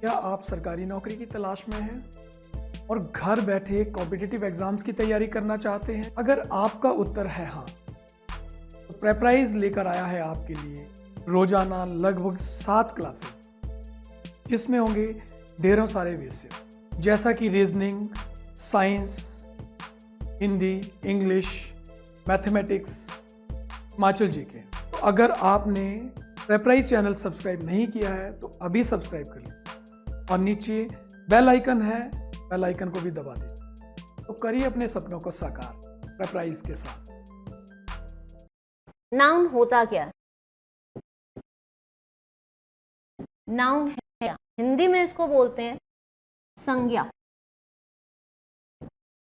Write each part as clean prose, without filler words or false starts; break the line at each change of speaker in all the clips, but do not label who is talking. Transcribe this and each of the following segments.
क्या आप सरकारी नौकरी की तलाश में हैं और घर बैठे कॉम्पिटिटिव एग्जाम्स की तैयारी करना चाहते हैं? अगर आपका उत्तर है हाँ, तो प्रेपराइज लेकर आया है आपके लिए रोजाना लगभग 7 क्लासेस, जिसमें होंगे ढेरों सारे विषय जैसा कि reasoning, science, Hindi, English, mathematics, Himachal GK. तो अगर आपने प्रेपराइज चैनल सब्सक्राइब नहीं किया है तो अभी सब्सक्राइब कर लें और नीचे बेल आइकन है, बेल आइकन को भी दबा दीजिए। तो करिए अपने सपनों को साकार प्रेपराइज के साथ।
नाउन होता क्या है? नाउन है क्या? हिंदी में इसको बोलते हैं संज्ञा,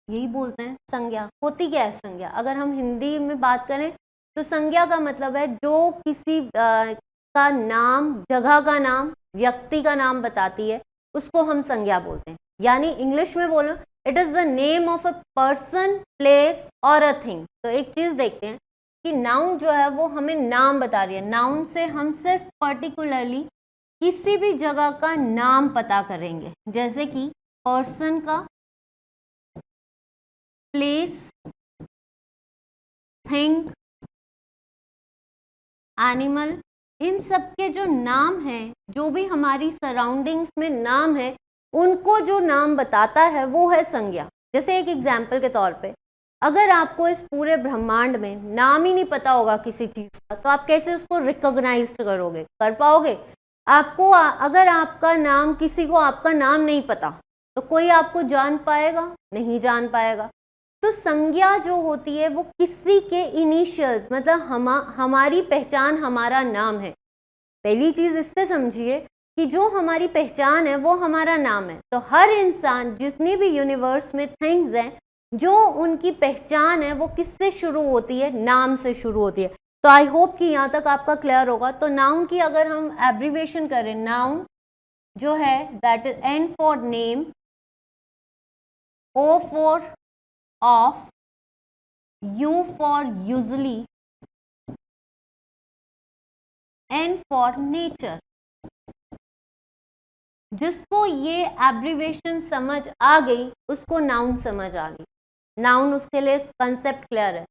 यही बोलते हैं संज्ञा। होती क्या है संज्ञा? अगर हम हिंदी में बात करें तो संज्ञा का मतलब है जो किसी का नाम, जगह का नाम, व्यक्ति का नाम बताती है, उसको हम संज्ञा बोलते हैं। यानी इंग्लिश में बोलो, it is the name of a person, place और अ थिंग। तो एक चीज देखते हैं कि नाउन जो है वो हमें नाम बता रही है। नाउन से हम सिर्फ पर्टिकुलरली किसी भी जगह का नाम पता करेंगे, जैसे कि पर्सन का, प्लेस, थिंग, एनिमल, इन सब के जो नाम हैं, जो भी हमारी सराउंडिंग्स में नाम है, उनको जो नाम बताता है वो है संज्ञा। जैसे एक एग्जाम्पल के तौर पे, अगर आपको इस पूरे ब्रह्मांड में नाम ही नहीं पता होगा किसी चीज का, तो आप कैसे उसको रिकॉग्नाइज करोगे? कर पाओगे? आपको अगर आपका नाम, किसी को आपका नाम नहीं पता, तो कोई आपको जान पाएगा? नहीं जान पाएगा। तो संज्ञा जो होती है वो किसी के इनिशियल्स, मतलब हमारी पहचान हमारा नाम है। पहली चीज इससे समझिए कि जो हमारी पहचान है वो हमारा नाम है। तो हर इंसान, जितनी भी यूनिवर्स में थिंग्स हैं, जो उनकी पहचान है वो किससे शुरू होती है? नाम से शुरू होती है। तो आई होप कि यहाँ तक आपका क्लियर होगा। तो नाउन की अगर हम एब्रीवेशन करें, नाउन जो है that is N for name, O for of, U for usually, N for nature। जिसको ये एब्रीवेशन समझ आ गई उसको नाउन समझ आ गई। नाउन, उसके लिए कंसेप्ट क्लियर है।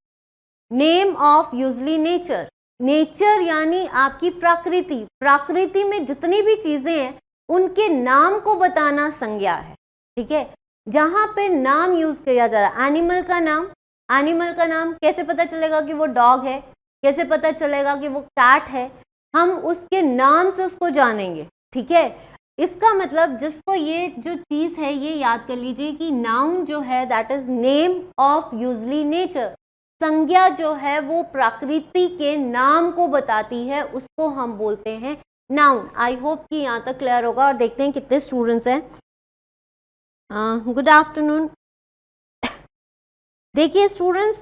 Name of usually nature, nature यानी आपकी प्रकृति। प्रकृति में जितनी भी चीजें हैं उनके नाम को बताना संज्ञा है। ठीक है, जहां पे नाम यूज किया जा रहा है, एनिमल का नाम, एनिमल का नाम कैसे पता चलेगा कि वो डॉग है? कैसे पता चलेगा कि वो कैट है? हम उसके नाम से उसको जानेंगे। ठीक है, इसका मतलब जिसको ये जो चीज है ये याद कर लीजिए कि नाउन जो है that is name of usually nature. संज्ञा जो है वो प्रकृति के नाम को बताती है, उसको हम बोलते हैं नाउन। आई होप कि यहाँ तक क्लियर होगा। और देखते हैं कितने स्टूडेंट्स हैं। Good afternoon. देखिए स्टूडेंट्स,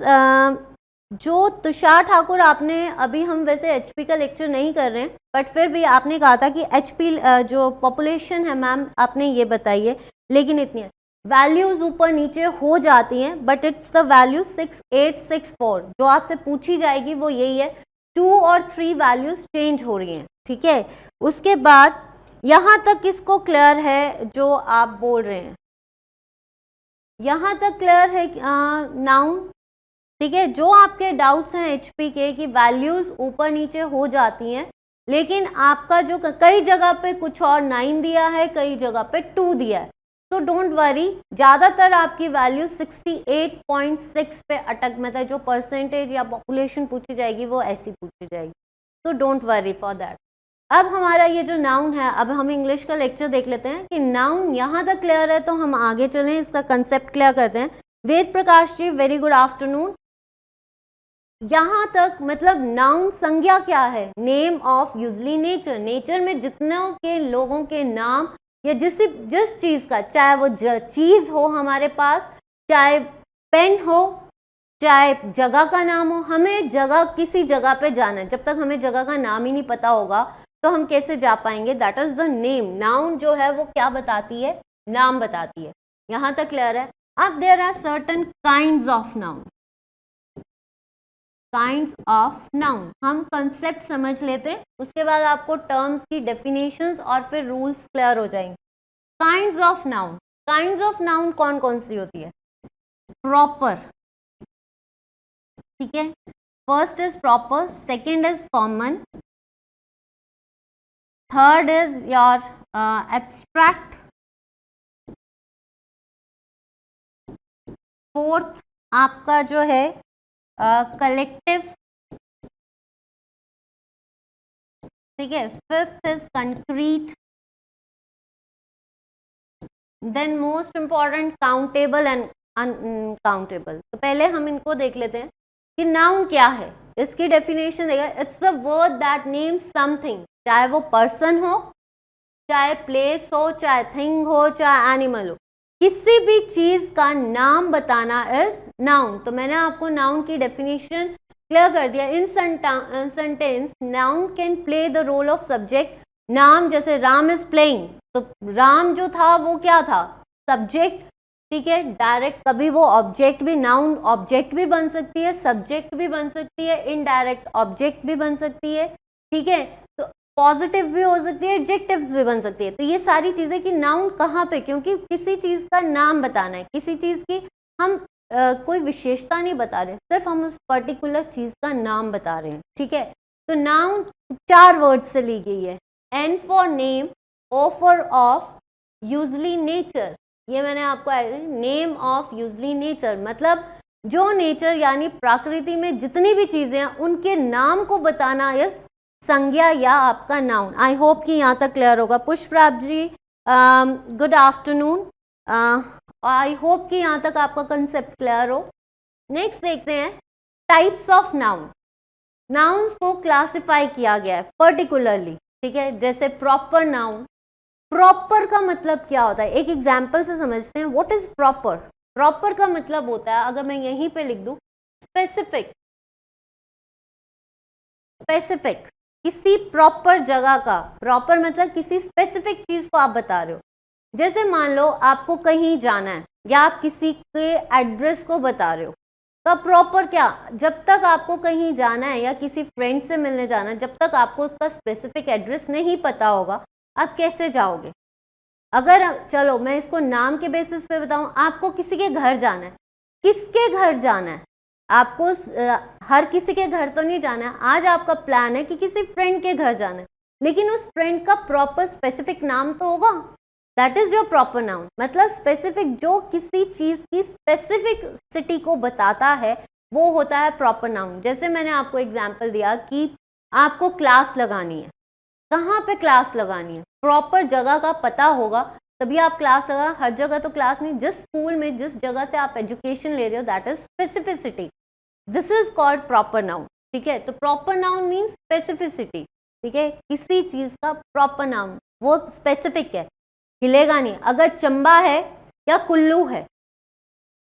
जो तुषार ठाकुर, आपने अभी, हम वैसे एचपी का लेक्चर नहीं कर रहे हैं, बट फिर भी आपने कहा था कि एचपी जो पॉपुलेशन है मैम, आपने ये बताइए, लेकिन इतनी वैल्यूज ऊपर नीचे हो जाती हैं, बट इट्स द वैल्यू 6864। जो आपसे पूछी जाएगी वो यही है, 2 और 3 वैल्यूज चेंज हो रही हैं। ठीक है, उसके बाद यहाँ तक किसको क्लियर है जो आप बोल रहे हैं? यहाँ तक क्लियर है नाउन? ठीक है, जो आपके डाउट्स हैं एचपी के कि वैल्यूज ऊपर नीचे हो जाती हैं, लेकिन आपका जो कई जगह पे कुछ और 9 दिया है, कई जगह पे 2 दिया है, तो डोंट वरी। ज्यादातर आपकी वैल्यू 68.6 पे अटक, मतलब जो परसेंटेज या पॉपुलेशन पूछी जाएगी वो ऐसी पूछी जाएगी, तो डोंट वरी फॉर दैट। अब हमारा ये जो नाउन है, अब हम इंग्लिश का लेक्चर देख लेते हैं कि नाउन यहाँ तक क्लियर है, तो हम आगे चलें, इसका कंसेप्ट क्लियर करते हैं। Ved Prakash ji, very good afternoon. यहाँ तक मतलब नाउन संज्ञा क्या है? Name of usually nature. Nature में जितनों के लोगों के नाम या जिस चीज का, चाहे वो चीज हो हमारे पास, चाहे पेन हो, चाहे जगह का नाम हो, हमें जगह, किसी जगह पे जाना है, जब तक हमें जगह का नाम ही नहीं पता होगा तो हम कैसे जा पाएंगे? That is the name. Noun जो है वो क्या बताती है? नाम बताती है। यहाँ तक क्लियर है? अब there are certain kinds of noun. Kinds of noun, हम कंसेप्ट समझ लेते हैं, उसके बाद आपको टर्म्स की डेफिनेशंस और फिर रूल्स क्लियर हो जाएंगे। Kinds of noun, kinds of noun कौन कौन सी होती है? प्रॉपर, ठीक है, first is proper, second is common, third is your abstract, fourth आपका जो है कलेक्टिव, ठीक है, fifth is concrete, then most important countable and uncountable. तो पहले हम इनको देख लेते हैं कि नाउन क्या है। इसकी डेफिनेशन देखा, it's the word that names something, चाहे वो पर्सन हो, चाहे प्लेस हो, चाहे थिंग हो, चाहे एनिमल हो, किसी भी चीज का नाम बताना इज नाउन। तो मैंने आपको नाउन की डेफिनेशन क्लियर कर दिया। In sentence noun can play the role of subject. नाम जैसे राम इज प्लेइंग, तो राम जो था वो क्या था? सब्जेक्ट, ठीक है। डायरेक्ट कभी वो ऑब्जेक्ट भी, नाउन ऑब्जेक्ट भी बन सकती है, सब्जेक्ट भी बन सकती है, इनडायरेक्ट ऑब्जेक्ट भी बन सकती है, ठीक है। तो पॉजिटिव भी हो सकती है, एडजेक्टिव्स भी बन सकती है। तो ये सारी चीजें कि नाउन कहाँ पे, क्योंकि किसी चीज का नाम बताना है, किसी चीज की हम कोई विशेषता नहीं बता रहे, सिर्फ हम उस पर्टिकुलर चीज का नाम बता रहे हैं, ठीक है। तो नाउन 4 वर्ड से ली गई है। N for name, O for of, usually nature. ये मैंने आपको नेम ऑफ यूजली नेचर, मतलब जो नेचर यानी प्रकृति में जितनी भी चीजें हैं उनके नाम को बताना इस संज्ञा या आपका नाउन। आई होप कि यहाँ तक क्लियर होगा। पुष्पराज जी गुड आफ्टरनून, आई होप कि यहाँ तक आपका कंसेप्ट क्लियर हो। नेक्स्ट देखते हैं टाइप्स ऑफ नाउन। नाउन्स को क्लासिफाई किया गया है पर्टिकुलरली, ठीक है। जैसे प्रॉपर नाउन, प्रॉपर का मतलब क्या होता है, एक एग्जाम्पल से समझते हैं। What is proper? प्रॉपर का मतलब होता है, अगर मैं यहीं पे लिख दूं, स्पेसिफिक। स्पेसिफिक, किसी प्रॉपर जगह का, प्रॉपर मतलब किसी स्पेसिफिक चीज को आप बता रहे हो। जैसे मान लो आपको कहीं जाना है या आप किसी के एड्रेस को बता रहे हो, तो अब प्रॉपर क्या, जब तक आपको कहीं जाना है या किसी फ्रेंड से मिलने जाना है, जब तक आपको उसका स्पेसिफिक एड्रेस नहीं पता होगा, आप कैसे जाओगे? अगर चलो मैं इसको नाम के बेसिस पे बताऊं, आपको किसी के घर जाना है, किसके घर जाना है? आपको हर किसी के घर तो नहीं जाना है। आज आपका प्लान है कि किसी फ्रेंड के घर जाना है, लेकिन उस फ्रेंड का प्रॉपर स्पेसिफिक नाम तो होगा, that is your proper noun. मतलब स्पेसिफिक, जो किसी चीज की स्पेसिफिक सिटी को बताता है, वो होता है प्रॉपर नाउन। जैसे मैंने आपको एग्जांपल दिया कि आपको क्लास लगानी है, कहाँ पे क्लास लगानी है, प्रॉपर जगह का पता होगा तभी आप क्लास लगा। हर जगह तो क्लास नहीं, जिस स्कूल में जिस जगह से आप एजुकेशन ले रहे हो, that is specificity, this is called proper noun, ठीक है। तो प्रॉपर नाउन मीन्स स्पेसिफिसिटी, ठीक है, किसी चीज का प्रॉपर नाउन, वो स्पेसिफिक है, हिलेगा नहीं। अगर चंबा है या कुल्लू है,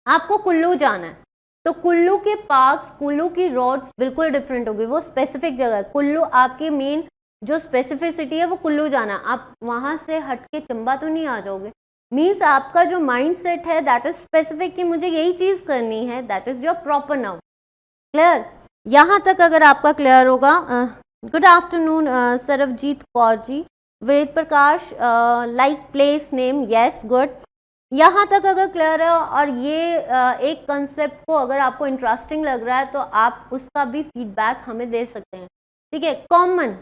आपको कुल्लू जाना है, तो कुल्लू के पार्क्स, कुल्लू की रोड्स बिल्कुल डिफरेंट होगी, वो स्पेसिफिक जगह है। कुल्लू आपकी मेन जो स्पेसिफिसिटी है वो कुल्लू जाना, आप वहां से हट के चंबा तो नहीं आ जाओगे। मीन्स आपका जो माइंड सेट है दैट इज स्पेसिफिक कि मुझे यही चीज करनी है, that is your proper noun. Clear? यहाँ तक अगर आपका क्लियर होगा। Good afternoon Sarabjit Kaur ji, Ved Prakash, like place name, yes good. यहाँ तक अगर क्लियर है और ये एक कंसेप्ट को अगर आपको इंटरेस्टिंग लग रहा है तो आप उसका भी फीडबैक हमें दे सकते हैं, ठीक है। कॉमन,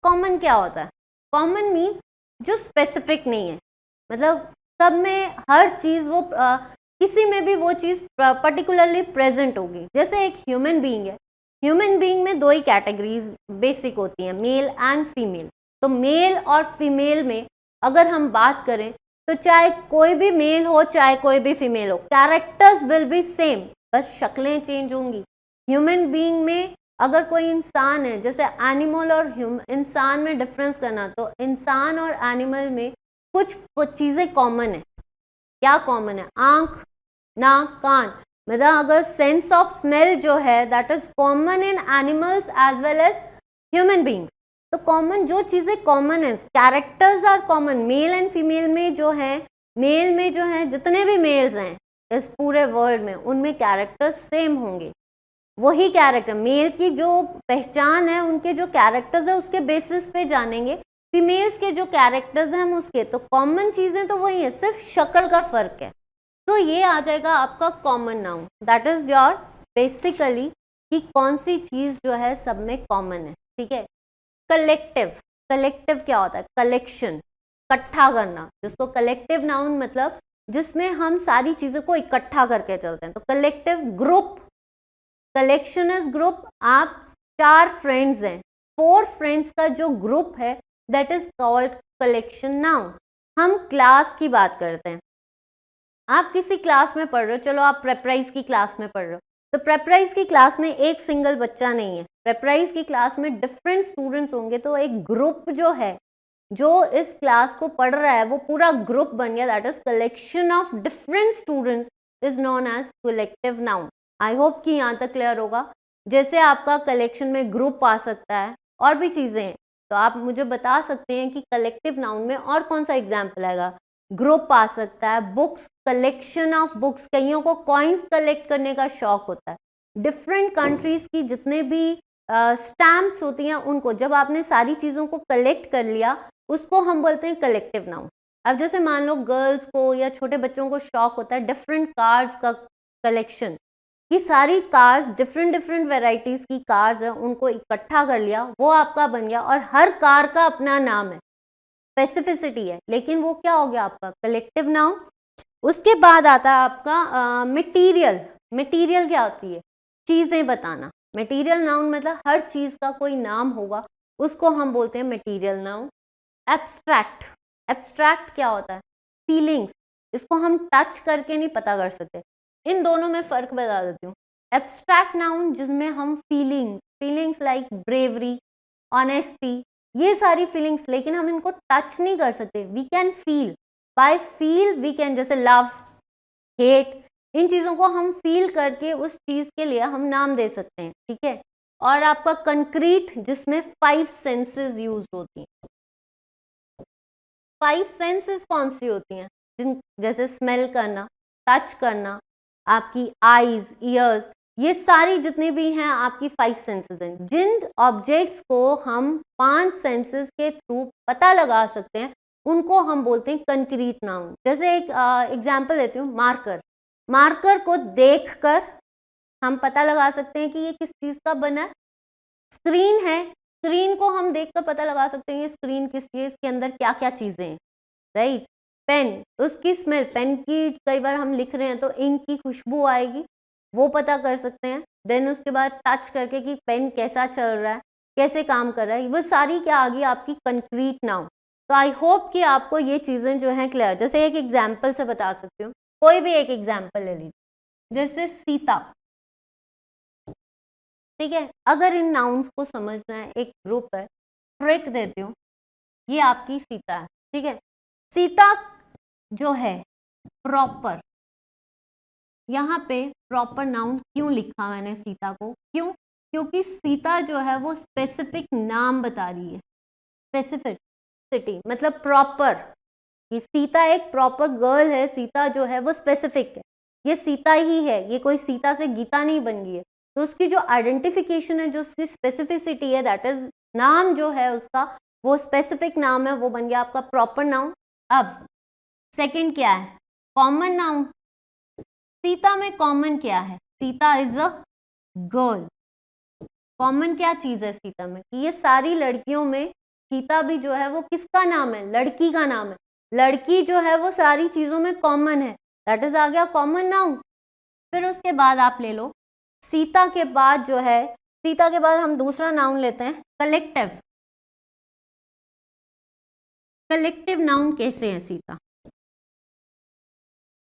कॉमन क्या होता है? कॉमन मीन्स जो स्पेसिफिक नहीं है, मतलब सब में हर चीज वो किसी में भी वो चीज पर्टिकुलरली प्रेजेंट होगी। जैसे एक ह्यूमन बीइंग है, ह्यूमन बीइंग में 2 ही कैटेगरीज बेसिक होती हैं, मेल एंड फीमेल। तो मेल और फीमेल में अगर हम बात करें तो चाहे कोई भी मेल हो चाहे कोई भी फीमेल हो, कैरेक्टर्स विल बी सेम, बस शक्लें चेंज होंगी। ह्यूमन बीइंग में अगर कोई इंसान है, जैसे एनिमल और इंसान में डिफरेंस करना, तो इंसान और एनिमल में कुछ चीज़ें कॉमन है। क्या कॉमन है? आंख, नाक, कान। मतलब अगर सेंस ऑफ स्मेल जो है that is common in animals as well as human beings. तो कॉमन जो चीज़ें कॉमन है, characters are common. Male and female में जो है, मेल में जो है जितने भी मेल्स हैं इस पूरे वर्ल्ड में, उनमें कैरेक्टर्स सेम होंगे। वही कैरेक्टर, मेल की जो पहचान है, उनके जो कैरेक्टर्स है उसके बेसिस पे जानेंगे फीमेल्स के जो कैरेक्टर्स हैं हम उसके, तो कॉमन चीजें तो वही है, सिर्फ शक्ल का फर्क है। तो ये आ जाएगा आपका common noun, that is your basically कि कौन सी चीज जो है सब में कॉमन है, ठीक है। कलेक्टिव, कलेक्टिव क्या होता है? कलेक्शन, इकट्ठा करना, जिसको कलेक्टिव नाउन मतलब जिसमें हम सारी चीजों को इकट्ठा करके चलते हैं। तो collective, group, collection is group. आप 4 फ्रेंड्स हैं, 4 फ्रेंड्स का जो ग्रुप है that is called collection noun. हम क्लास की बात करते हैं, आप किसी क्लास में पढ़ रहे हो, चलो आप प्रेपराइज की क्लास में पढ़ रहे हो, तो प्रेपराइज की क्लास में एक सिंगल बच्चा नहीं है, प्रेपराइज की क्लास में डिफरेंट स्टूडेंट्स होंगे, तो एक ग्रुप जो है जो इस क्लास को पढ़ रहा है वो पूरा ग्रुप बन गया, that is collection of different students is known as collective noun. I hope कि यहाँ तक क्लियर होगा। जैसे आपका कलेक्शन में ग्रुप आ सकता है और भी चीजें हैं, तो आप मुझे बता सकते हैं कि कलेक्टिव नाउन में और कौन सा एग्जाम्पल आएगा। ग्रुप आ सकता है, बुक्स, कलेक्शन ऑफ बुक्स, कईयों को कॉइन्स कलेक्ट करने का शौक होता है। डिफरेंट कंट्रीज की जितने भी स्टैम्प्स होती हैं उनको जब आपने सारी चीज़ों को कलेक्ट कर लिया उसको हम बोलते हैं कलेक्टिव नाउन। अब जैसे मान लो गर्ल्स को या छोटे बच्चों को शौक होता है डिफरेंट कार्स का कलेक्शन, कि सारी कार्स डिफरेंट डिफरेंट वेराइटीज़ की कार्स हैं उनको इकट्ठा कर लिया, वो आपका बन गया। और हर कार का अपना नाम है, स्पेसिफिसिटी है, लेकिन वो क्या हो गया आपका कलेक्टिव नाउन। उसके बाद आता है आपका मटेरियल। मटेरियल क्या होती है? चीज़ें बताना। मटेरियल नाउन मतलब हर चीज़ का कोई नाम होगा, उसको हम बोलते हैं मटेरियल नाउन। एब्स्ट्रैक्ट, एब्स्ट्रैक्ट क्या होता है? फीलिंग्स, इसको हम टच करके नहीं पता कर सकते। इन दोनों में फ़र्क बता देती हूँ। एब्स्ट्रैक्ट नाउन जिसमें हम फीलिंग्स लाइक ब्रेवरी, ऑनेस्टी, ये सारी फीलिंग्स, लेकिन हम इनको टच नहीं कर सकते। We can feel, by feel we can, जैसे लव, हेट, इन चीज़ों को हम फील करके उस चीज़ के लिए हम नाम दे सकते हैं, ठीक है। और आपका कंक्रीट जिसमें 5 सेंसेस यूज होती हैं। 5 सेंसेस कौन सी होती हैं? जैसे स्मेल करना, टच करना, आपकी आईज, ईयर्स, ये सारी जितने भी हैं आपकी 5 सेंसेस हैं। जिन ऑब्जेक्ट्स को हम 5 सेंसेस के थ्रू पता लगा सकते हैं उनको हम बोलते हैं कंक्रीट नाउन। जैसे एक एग्जांपल देती हूँ, मार्कर। मार्कर को देखकर हम पता लगा सकते हैं कि ये किस चीज़ का बना है। स्क्रीन है, स्क्रीन को हम देखकर पता लगा सकते हैं ये स्क्रीन किस चीज़, इसके अंदर क्या क्या चीज़ें हैं, राइट। पेन, उसकी स्मेल, पेन की कई बार हम लिख रहे हैं तो इंक की खुशबू आएगी, वो पता कर सकते हैं। देन उसके बाद टच करके कि पेन कैसा चल रहा है, कैसे काम कर रहा है, वो सारी क्या आ गई आपकी कंक्रीट नाउन। तो आई होप कि आपको ये चीज़ें जो हैं क्लियर। जैसे एक एग्जाम्पल से बता सकती हूँ, कोई भी एक एग्जाम्पल ले लीजिए, जैसे सीता, ठीक है। अगर इन नाउन्स को समझना है, एक ग्रुप है, ट्रिक देती हूँ, ये आपकी सीता है, ठीक है। सीता जो है प्रॉपर, यहाँ पे प्रॉपर नाउन क्यों लिखा मैंने सीता को? क्यों? क्योंकि सीता जो है वो स्पेसिफिक नाम बता रही है। स्पेसिफिसिटी मतलब प्रॉपर, ये सीता एक प्रॉपर गर्ल है, सीता जो है वो स्पेसिफिक है, ये सीता ही है, ये कोई सीता से गीता नहीं बन गई है। तो उसकी जो आइडेंटिफिकेशन है, जो उसकी स्पेसिफिसिटी है, दैट इज नाम जो है उसका, वो स्पेसिफिक नाम है, वो बन गया आपका प्रॉपर नाउन। अब सेकंड क्या है? Common noun. सीता में कॉमन क्या है? Sita is a girl. Common क्या चीज है सीता में? कि ये सारी लड़कियों में सीता भी जो है वो किसका नाम है? लड़की का नाम है। लड़की जो है वो सारी चीजों में कॉमन है, दैट इज आ गया कॉमन नाउन। फिर उसके बाद आप ले लो, सीता के बाद जो है, सीता के बाद हम दूसरा नाउन लेते हैं कलेक्टिव। कलेक्टिव नाउन कैसे है सीता?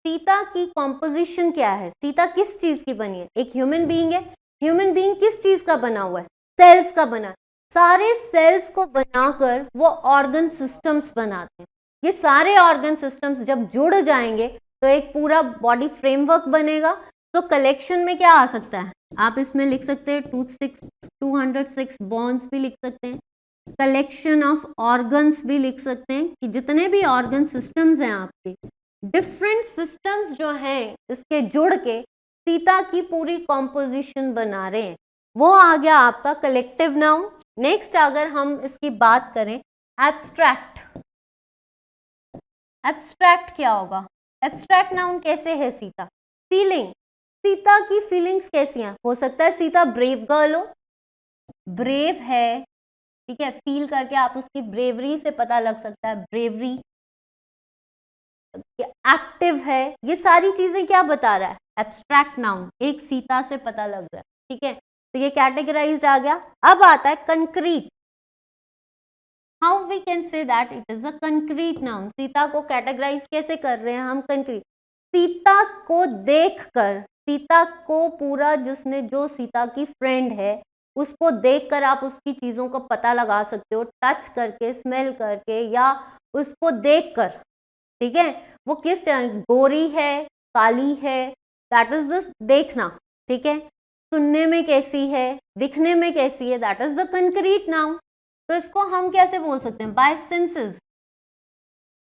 सीता की कॉम्पोजिशन क्या है? सीता किस चीज की बनी है? एक ह्यूमन बीइंग है, ह्यूमन बीइंग किस चीज का बना हुआ है? सेल्स का बना है। सारे सेल्स को बनाकर वो ऑर्गन सिस्टम्स बनाते हैं। ये सारे ऑर्गन सिस्टम्स जब जुड़ जाएंगे तो एक पूरा बॉडी फ्रेमवर्क बनेगा। तो कलेक्शन में क्या आ सकता है? आप इसमें लिख सकते हैं 206 बोन्स भी लिख सकते हैं, कलेक्शन ऑफ ऑर्गन्स भी लिख सकते हैं, कि जितने भी ऑर्गन सिस्टम्स हैं आपके, डिफरेंट सिस्टम्स जो हैं इसके जुड़ के सीता की पूरी कॉम्पोजिशन बना रहे हैं, वो आ गया आपका कलेक्टिव नाउन। नेक्स्ट अगर हम इसकी बात करें एब्स्ट्रैक्ट, एब्स्ट्रैक्ट क्या होगा? एब्स्ट्रैक्ट नाउन कैसे है सीता? फीलिंग, सीता की फीलिंग्स कैसी हैं? हो सकता है सीता ब्रेव गर्ल हो, ब्रेव है, ठीक है, फील करके आप उसकी ब्रेवरी से पता लग सकता है, ब्रेवरी, एक्टिव है, ये सारी चीजें क्या बता रहा है? एब्स्ट्रैक्ट नाउन, एक सीता से पता लग रहा है, ठीक है, तो ये कैटेगराइज्ड आ गया। अब आता है concrete, how we can say that it is a concrete noun. Sita को कैटेगराइज कैसे कर रहे हैं हम? कंक्रीट, सीता को देखकर, सीता को पूरा, जिसने, जो सीता की फ्रेंड है, उसको देखकर आप उसकी चीजों को पता लगा सकते हो, टच करके, स्मेल करके, या उसको देखकर, ठीक है, वो किस तरह, गोरी है, काली है, दैट इज द देखना, ठीक है, सुनने में कैसी है, दिखने में कैसी है, that is the concrete noun. तो इसको हम कैसे बोल सकते हैं? Bye senses.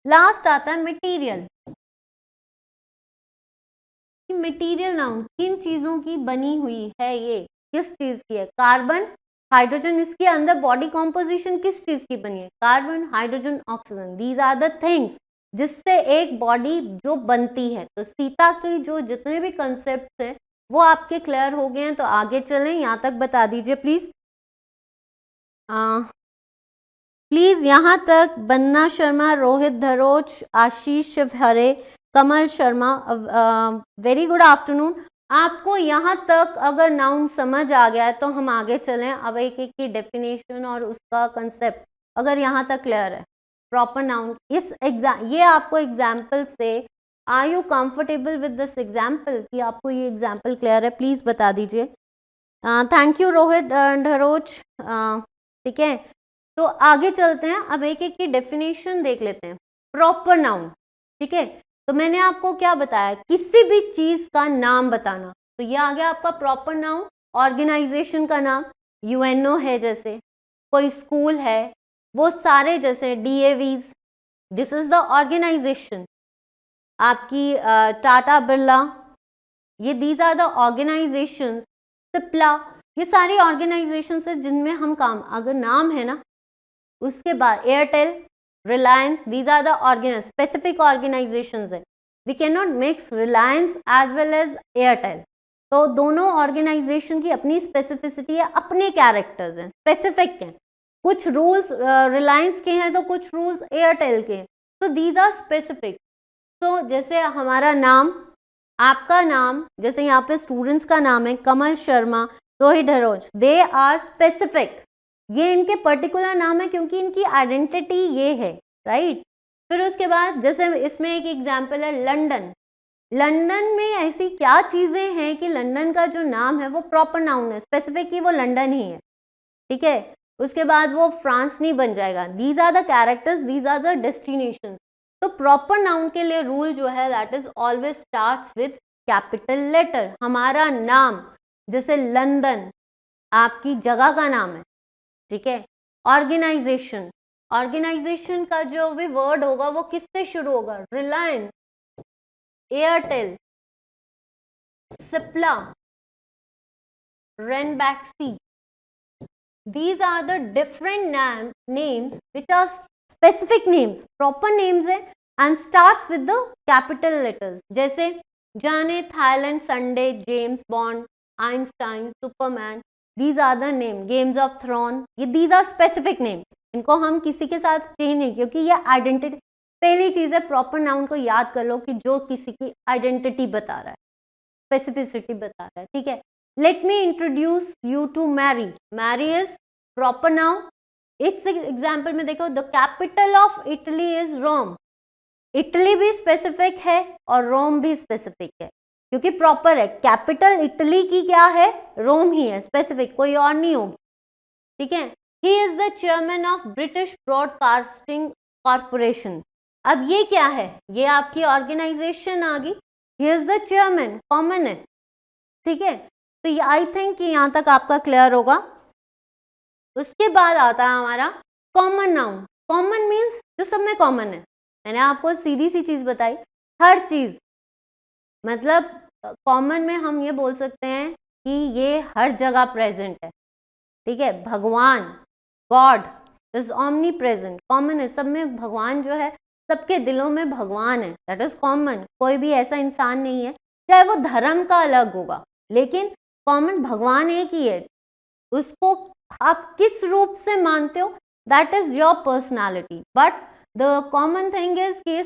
लास्ट आता है मटेरियल, मटेरियल नाउन, किन चीजों की बनी हुई है, ये किस चीज की है? कार्बन, हाइड्रोजन, इसके अंदर बॉडी कॉम्पोजिशन किस चीज की बनी है? Carbon, hydrogen, oxygen, these are the things जिससे एक बॉडी जो बनती है। तो सीता की जो जितने भी कंसेप्ट हैं वो आपके क्लियर हो गए हैं, तो आगे चलें, यहाँ तक बता दीजिए प्लीज। प्लीज यहाँ तक बन्ना शर्मा, रोहित धरोच, आशीष शिवहरे, कमल शर्मा, वेरी गुड आफ्टरनून। आपको यहाँ तक अगर नाउन समझ आ गया है तो हम आगे चलें। अब एक एक की डेफिनेशन और उसका कंसेप्ट अगर यहाँ तक क्लियर है, प्रॉपर नाउन, इस एग्जाम, ये आपको एग्जाम्पल से, are you comfortable with this example, कि आपको ये एग्जाम्पल क्लियर है? प्लीज बता दीजिए। थैंक यू रोहित धरोच, ठीक है, तो आगे चलते हैं। अब एक एक की डेफिनेशन देख लेते हैं। प्रॉपर नाउन, ठीक है, तो मैंने आपको क्या बताया? किसी भी चीज का नाम बताना, तो ये आ गया आपका प्रॉपर नाउन। ऑर्गेनाइजेशन का नाम, यूएनओ है, जैसे कोई स्कूल है, वो सारे, जैसे DAVs, this is the organisation. आपकी टाटा बिरला, ये these are the organisation. Cipla, ये सारी ऑर्गेनाइजेशन है जिनमें हम काम, अगर नाम है ना, उसके बाद Airtel, Reliance, these are the specific organisations है। We can not mix Reliance as well as Airtel. तो दोनों ऑर्गेनाइजेशन की अपनी स्पेसिफिसिटी है, अपने कैरेक्टर्स हैं, स्पेसिफिक हैं। कुछ रूल्स रिलायंस के हैं तो कुछ रूल्स एयरटेल के हैं, तो दीज आर स्पेसिफिक। तो जैसे हमारा नाम, आपका नाम, जैसे यहाँ पे स्टूडेंट्स का नाम है Kamal Sharma, Rohit Dharoch, they are specific, ये इनके पर्टिकुलर नाम है क्योंकि इनकी आइडेंटिटी ये है, राइट। फिर उसके बाद जैसे इसमें एक एग्जांपल है लंदन। लंदन में ऐसी क्या चीजें हैं कि लंदन का जो नाम है वो प्रॉपर नाउन है, स्पेसिफिक ही वो लंदन ही है, ठीक है। उसके बाद वो फ्रांस नहीं बन जाएगा। These are the characters, these are the destinations. तो प्रॉपर नाउन के लिए रूल जो है that is always starts with capital letter. हमारा नाम, जैसे लंदन आपकी जगह का नाम है, ठीक है। ऑर्गेनाइजेशन, ऑर्गेनाइजेशन का जो भी वर्ड होगा वो किससे शुरू होगा? Reliance, Airtel, Cipla, Ranbaxy, these are the different names which are specific names, proper names है, and starts with the capital letters। जैसे Jane, Thailand, Sunday, James Bond, Einstein, Superman, these are the name, Games of Throne, ये these are specific names। इनको हम किसी के साथ change नहीं, क्योंकि ये आइडेंटिटी, पहली चीज है प्रॉपर नाउन को याद कर लो कि जो किसी की आइडेंटिटी बता रहा है, स्पेसिफिसिटी बता रहा है, ठीक है। Let me introduce you to Mary. Mary is proper noun. इस एग्जाम्पल में देखो, the capital of Italy is Rome. Italy भी स्पेसिफिक है और रोम भी स्पेसिफिक है, क्योंकि प्रॉपर है। कैपिटल इटली की क्या है? रोम ही है, स्पेसिफिक कोई और नहीं होगी, ठीक है। He is the chairman of British Broadcasting Corporation. अब ये क्या है? ये आपकी ऑर्गेनाइजेशन आ गई। He is the chairman, common है, ठीक है। तो ये आई थिंक कि यहाँ तक आपका क्लियर होगा। उसके बाद आता है हमारा कॉमन नाउन। कॉमन मीन्स जो सब में कॉमन है। मैंने आपको सीधी सी चीज बताई, हर चीज, मतलब कॉमन में हम ये बोल सकते हैं कि ये हर जगह प्रेजेंट है, ठीक है। भगवान, God, is omni present, common है, सब में भगवान जो है, सबके दिलों में भगवान है, दैट इज कॉमन। कोई भी ऐसा इंसान नहीं है, चाहे वो धर्म का अलग होगा, लेकिन कॉमन भगवान एक ही है। उसको आप किस रूप से मानते हो, that is your personality, but the common thing is कि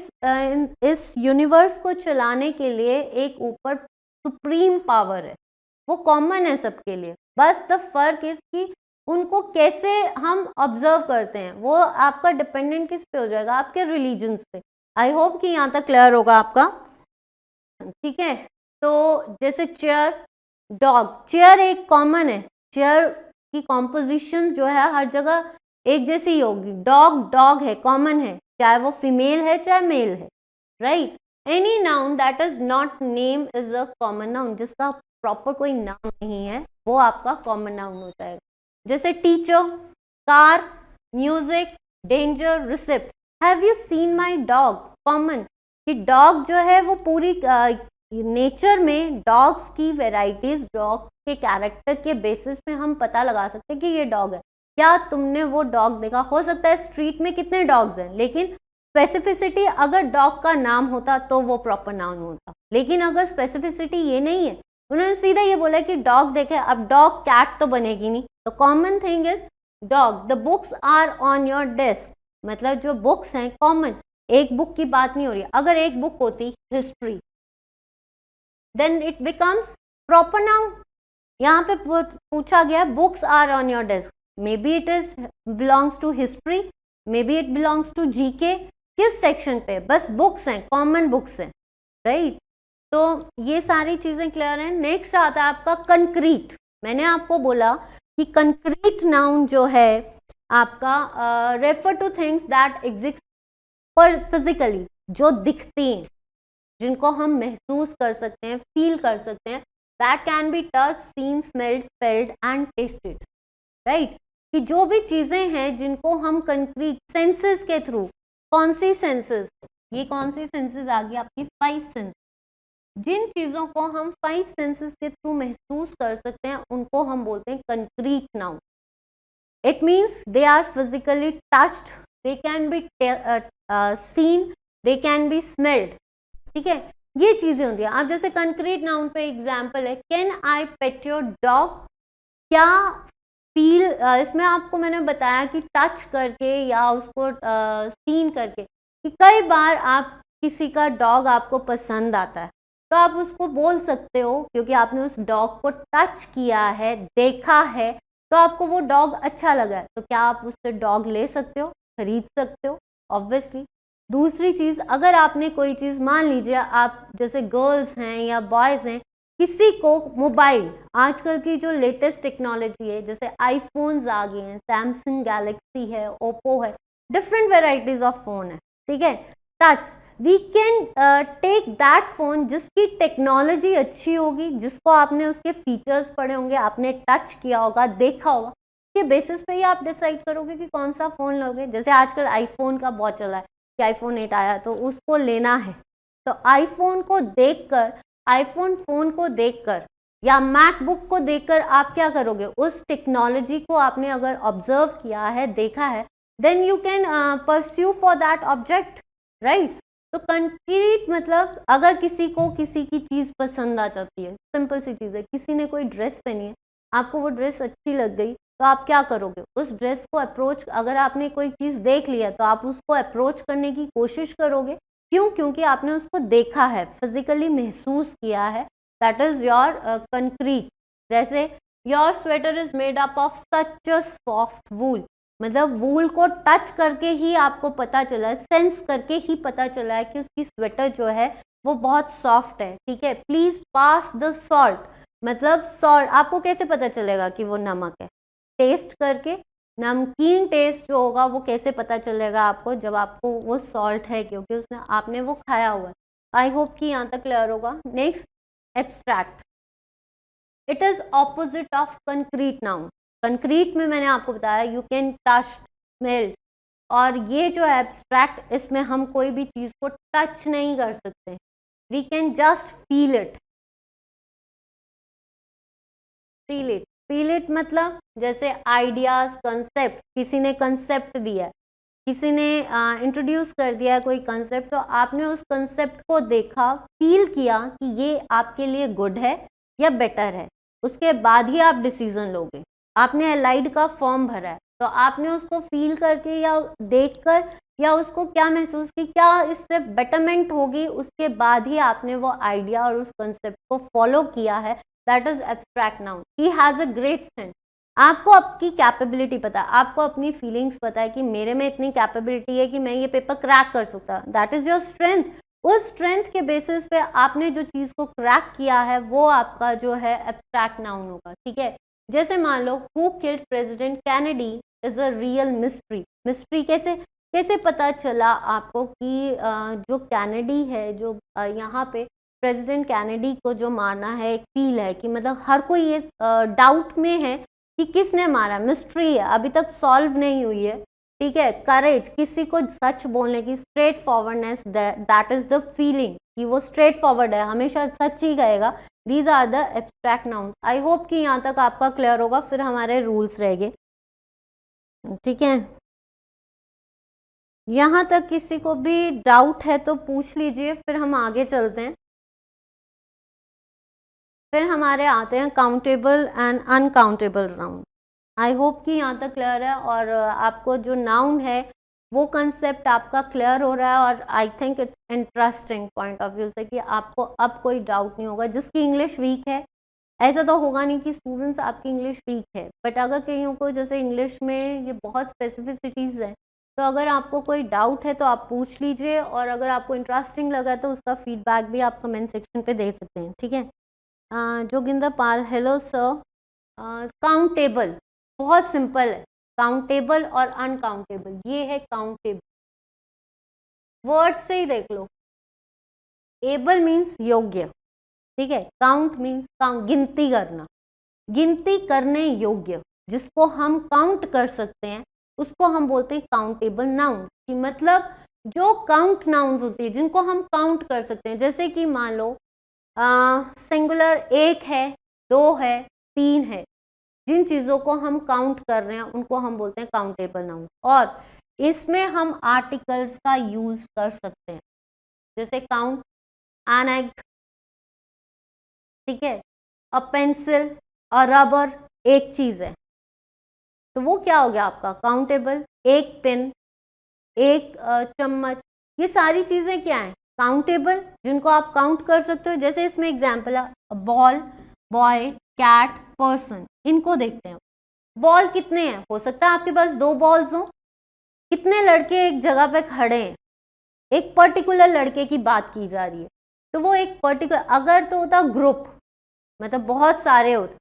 इस यूनिवर्स को चलाने के लिए एक ऊपर सुप्रीम पावर है, वो कॉमन है सबके लिए। बस द फर्क इज कि उनको कैसे हम ऑब्जर्व करते हैं, वो आपका डिपेंडेंट किस पे हो जाएगा, आपके रिलीजन पे। आई होप कि यहाँ तक क्लियर होगा आपका, ठीक है। तो जैसे चेयर, डॉग, चेयर एक कॉमन है, चेयर की कॉम्पोजिशन जो है हर जगह एक जैसी ही होगी। डॉग डॉग है, कॉमन है, चाहे वो फीमेल है चाहे मेल है, right. Any noun that is not name is a common noun, जिसका प्रॉपर कोई नाम नहीं है, वो आपका कॉमन नाउन हो जाएगा। जैसे teacher, car, music, danger, receipt. Have you seen my dog, common, कि डॉग जो है वो पूरी नेचर में डॉग्स की वेराइटीज, डॉग के कैरेक्टर के बेसिस पे हम पता लगा सकते हैं कि ये डॉग है। क्या तुमने वो डॉग देखा? हो सकता है स्ट्रीट में कितने डॉग्स हैं, लेकिन स्पेसिफिसिटी अगर डॉग का नाम होता तो वो प्रॉपर नाउन होता, लेकिन अगर स्पेसिफिसिटी ये नहीं है, उन्होंने सीधा ये बोला कि डॉग देखे, अब डॉग कैट तो बनेगी नहीं। तो common thing is dog. The books are on your desk, मतलब जो बुक्स हैं कॉमन, एक बुक की बात नहीं हो रही है। अगर एक बुक होती history, then it becomes proper noun. यहाँ पे पूछा गया books are on your desk, maybe it is belongs to history, maybe it belongs to GK, किस सेक्शन पे, बस बुक्स हैं, कॉमन बुक्स हैं, राइट। तो ये सारी चीजें क्लियर हैं। नेक्स्ट आता है आपका कंक्रीट। मैंने आपको बोला कि कंक्रीट नाउन जो है आपका refer two things that exist पर फिजिकली, जो दिखती हैं, जिनको हम महसूस कर सकते हैं, फील कर सकते हैं, that can be touch, seen, smelled, felled and tested, right. कि जो भी चीजें हैं जिनको हम कंक्रीट सेंसेस के थ्रू, कौन सी सेंसेस, ये कौन सी सेंसेस आ गई आपकी, 5 सेंसेस, जिन चीजों को हम 5 सेंसेस के थ्रू महसूस कर सकते हैं उनको हम बोलते हैं concrete noun. It means they are physically touched, they can be seen, they can be smelled, ठीक है, ये चीजें होती है। आप जैसे कंक्रीट नाउन पे एग्जाम्पल है, can I pet your dog, क्या फील, इसमें आपको मैंने बताया कि टच करके या उसको सीन करके, कि कई बार आप किसी का डॉग आपको पसंद आता है तो आप उसको बोल सकते हो, क्योंकि आपने उस डॉग को टच किया है, देखा है, तो आपको वो डॉग अच्छा लगा है, तो क्या आप उससे डॉग ले सकते हो, खरीद सकते हो, ऑब्वियसली। दूसरी चीज़, अगर आपने कोई चीज़, मान लीजिए आप जैसे गर्ल्स हैं या बॉयज़ हैं, किसी को मोबाइल, आजकल की जो लेटेस्ट टेक्नोलॉजी है, जैसे आईफोन्स आ गए हैं, सैमसंग गैलेक्सी है, ओप्पो है, डिफरेंट वेराइटीज ऑफ फोन है, ठीक है, touch, we can take that phone जिसकी टेक्नोलॉजी अच्छी होगी, जिसको आपने उसके फीचर्स पढ़े होंगे, आपने टच किया होगा, देखा होगा, के बेसिस पे ही आप डिसाइड करोगे कि कौन सा फ़ोन लोगे। जैसे आजकल आईफोन का बहुत चला है कि आईफोन 8 आया तो उसको लेना है, तो आईफोन को देखकर, आईफोन फ़ोन को देखकर या मैकबुक को देखकर आप क्या करोगे, उस टेक्नोलॉजी को आपने अगर ऑब्जर्व किया है, देखा है, then you can pursue for that object, right. तो कंक्रीट मतलब अगर किसी को किसी की चीज़ पसंद आ जाती है, सिंपल सी चीज़ है, किसी ने कोई ड्रेस पहनी है, आपको वो ड्रेस अच्छी लग गई, तो आप क्या करोगे, उस ड्रेस को अप्रोच, अगर आपने कोई चीज़ देख लिया तो आप उसको अप्रोच करने की कोशिश करोगे, क्यों, क्योंकि आपने उसको देखा है, फिजिकली महसूस किया है, दैट इज़ योर कंक्रीट। जैसे your sweater is made up of such a soft wool, मतलब वूल को टच करके ही आपको पता चला है, सेंस करके ही पता चला है कि उसकी स्वेटर जो है वो बहुत सॉफ्ट है, ठीक है। प्लीज पास द सॉल्ट, मतलब सॉल्ट, आपको कैसे पता चलेगा कि वो नमक है, टेस्ट करके, नमकीन टेस्ट जो होगा वो कैसे पता चलेगा आपको, जब आपको वो सॉल्ट है, क्योंकि उसने, आपने वो खाया हुआ है। आई होप कि यहाँ तक क्लियर होगा। Next, abstract, it is opposite of concrete noun. Concrete में मैंने आपको बताया यू कैन टच, स्मेल, और ये जो एब्स्ट्रैक्ट, इसमें हम कोई भी चीज़ को टच नहीं कर सकते, we can just feel it, feel it मतलब जैसे आइडियाज, कंसेप्ट, किसी ने कंसेप्ट दिया है, किसी ने इंट्रोड्यूस कर दिया है कोई कंसेप्ट, तो आपने उस कंसेप्ट को देखा, फील किया कि ये आपके लिए गुड है या बेटर है, उसके बाद ही आप डिसीजन लोगे। आपने एलाइड का फॉर्म भरा है तो आपने उसको फील करके या देखकर या उसको क्या महसूस की, क्या इससे बेटरमेंट होगी, उसके बाद ही आपने वो आइडिया और उस कंसेप्ट को फॉलो किया है। That is abstract noun. He has a great sense. आपको आपकी कैपेबिलिटी पता है, आपको अपनी फीलिंग्स पता है कि मेरे में इतनी कैपेबिलिटी है कि मैं ये पेपर क्रैक कर सकता। That is your strength. उस स्ट्रेंथ के बेसिस पे आपने जो चीज़ को क्रैक किया है वो आपका जो है एब्स्ट्रैक्ट नाउन होगा। ठीक है, जैसे मान लो who killed President Kennedy is a real mystery. Mystery कैसे पता चला आपको कि जो कैनेडी है, जो यहाँ पे प्रेसिडेंट कैनेडी को जो मारना है, एक फील है कि मतलब हर कोई ये डाउट में है कि किसने मारा, मिस्ट्री है, अभी तक सॉल्व नहीं हुई है। ठीक है, करेज, किसी को सच बोलने की, straightforwardness, that is the feeling कि वो स्ट्रेट फॉरवर्ड है, हमेशा सच ही कहेगा। These are the abstract nouns. I hope कि यहाँ तक आपका क्लियर होगा, फिर हमारे रूल्स रहेंगे। ठीक है, यहाँ तक किसी को भी डाउट है तो पूछ लीजिए, फिर हम आगे चलते हैं। फिर हमारे आते हैं countable and uncountable noun. I hope कि यहाँ तक क्लियर है और आपको जो नाउन है वो कंसेप्ट आपका क्लियर हो रहा है, और I think it's interesting point of view से कि आपको अब कोई डाउट नहीं होगा। जिसकी इंग्लिश वीक है, ऐसा तो होगा नहीं कि स्टूडेंट्स आपकी इंग्लिश वीक है, बट अगर कईयों को जैसे इंग्लिश में ये बहुत स्पेसिफिसिटीज़ हैं, तो अगर आपको कोई डाउट है तो आप पूछ लीजिए, और अगर आपको इंटरेस्टिंग लगा तो उसका फीडबैक भी आप कमेंट सेक्शन पे दे सकते हैं। ठीक है, जोगिंदर पाल, हेलो सर। काउंटेबल बहुत सिंपल है, काउंटेबल और अनकाउंटेबल, ये है काउंटेबल। वर्ड से ही देख लो, एबल मीन्स योग्य, ठीक है, काउंट मीन्स गिनती करना, गिनती करने योग्य, जिसको हम काउंट कर सकते हैं उसको हम बोलते हैं काउंटेबल नाउन्स। कि मतलब जो काउंट नाउन्स होती है, जिनको हम काउंट कर सकते हैं, जैसे कि मान लो सिंगुलर एक है, दो है, तीन है, जिन चीज़ों को हम काउंट कर रहे हैं उनको हम बोलते हैं काउंटेबल नाउन्स। और इसमें हम आर्टिकल्स का यूज कर सकते हैं, जैसे काउंट एन एग, ठीक है, अ पेंसिल, अ रबर, एक चीज़ है तो वो क्या हो गया आपका काउंटेबल। एक पेन, एक चम्मच, ये सारी चीज़ें क्या हैं, काउंटेबल, जिनको आप काउंट कर सकते हो। जैसे इसमें एग्जाम्पल है बॉल, बॉय, कैट, पर्सन। इनको देखते हैं, बॉल कितने हैं, हो सकता है आपके पास दो बॉल्स हो। कितने लड़के एक जगह पे खड़े हैं, एक पर्टिकुलर लड़के की बात की जा रही है, तो वो एक पर्टिकुलर, अगर तो होता ग्रुप, मतलब बहुत सारे होते,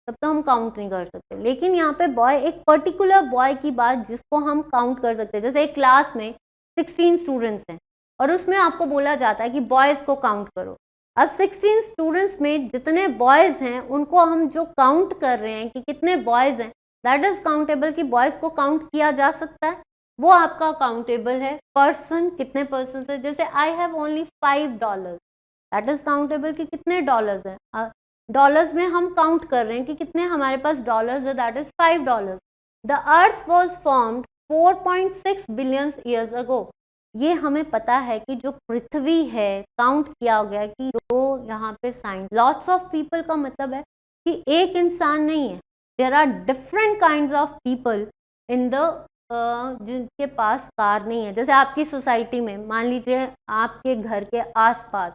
तब तो हम काउंट नहीं कर सकते। लेकिन यहाँ पे बॉय, एक पर्टिकुलर बॉय की बात जिसको हम काउंट कर सकते हैं। जैसे एक क्लास में 16 स्टूडेंट्स हैं और उसमें आपको बोला जाता है कि बॉयज़ को काउंट करो। अब 16 स्टूडेंट्स में जितने बॉयज़ हैं उनको हम जो काउंट कर रहे हैं कि कितने बॉयज़ हैं, दैट इज़ काउंटेबल, कि बॉयज़ को काउंट किया जा सकता है, वो आपका काउंटेबल है। पर्सन, कितने पर्सन है, जैसे I have only $5, that is countable कि कितने डॉलर्स हैं। डॉलर्स में हम काउंट कर रहे हैं कि कितने हमारे पास डॉलर्स है, that is $5। The earth was formed 4.6 billion years ago. ये हमें पता है कि जो पृथ्वी है, काउंट किया गया कि जो यहाँ पे साइंस, लॉट्स ऑफ पीपल का मतलब है कि एक इंसान नहीं है, there are different kinds of people in the जिनके पास कार नहीं है। जैसे आपकी सोसाइटी में मान लीजिए आपके घर के आसपास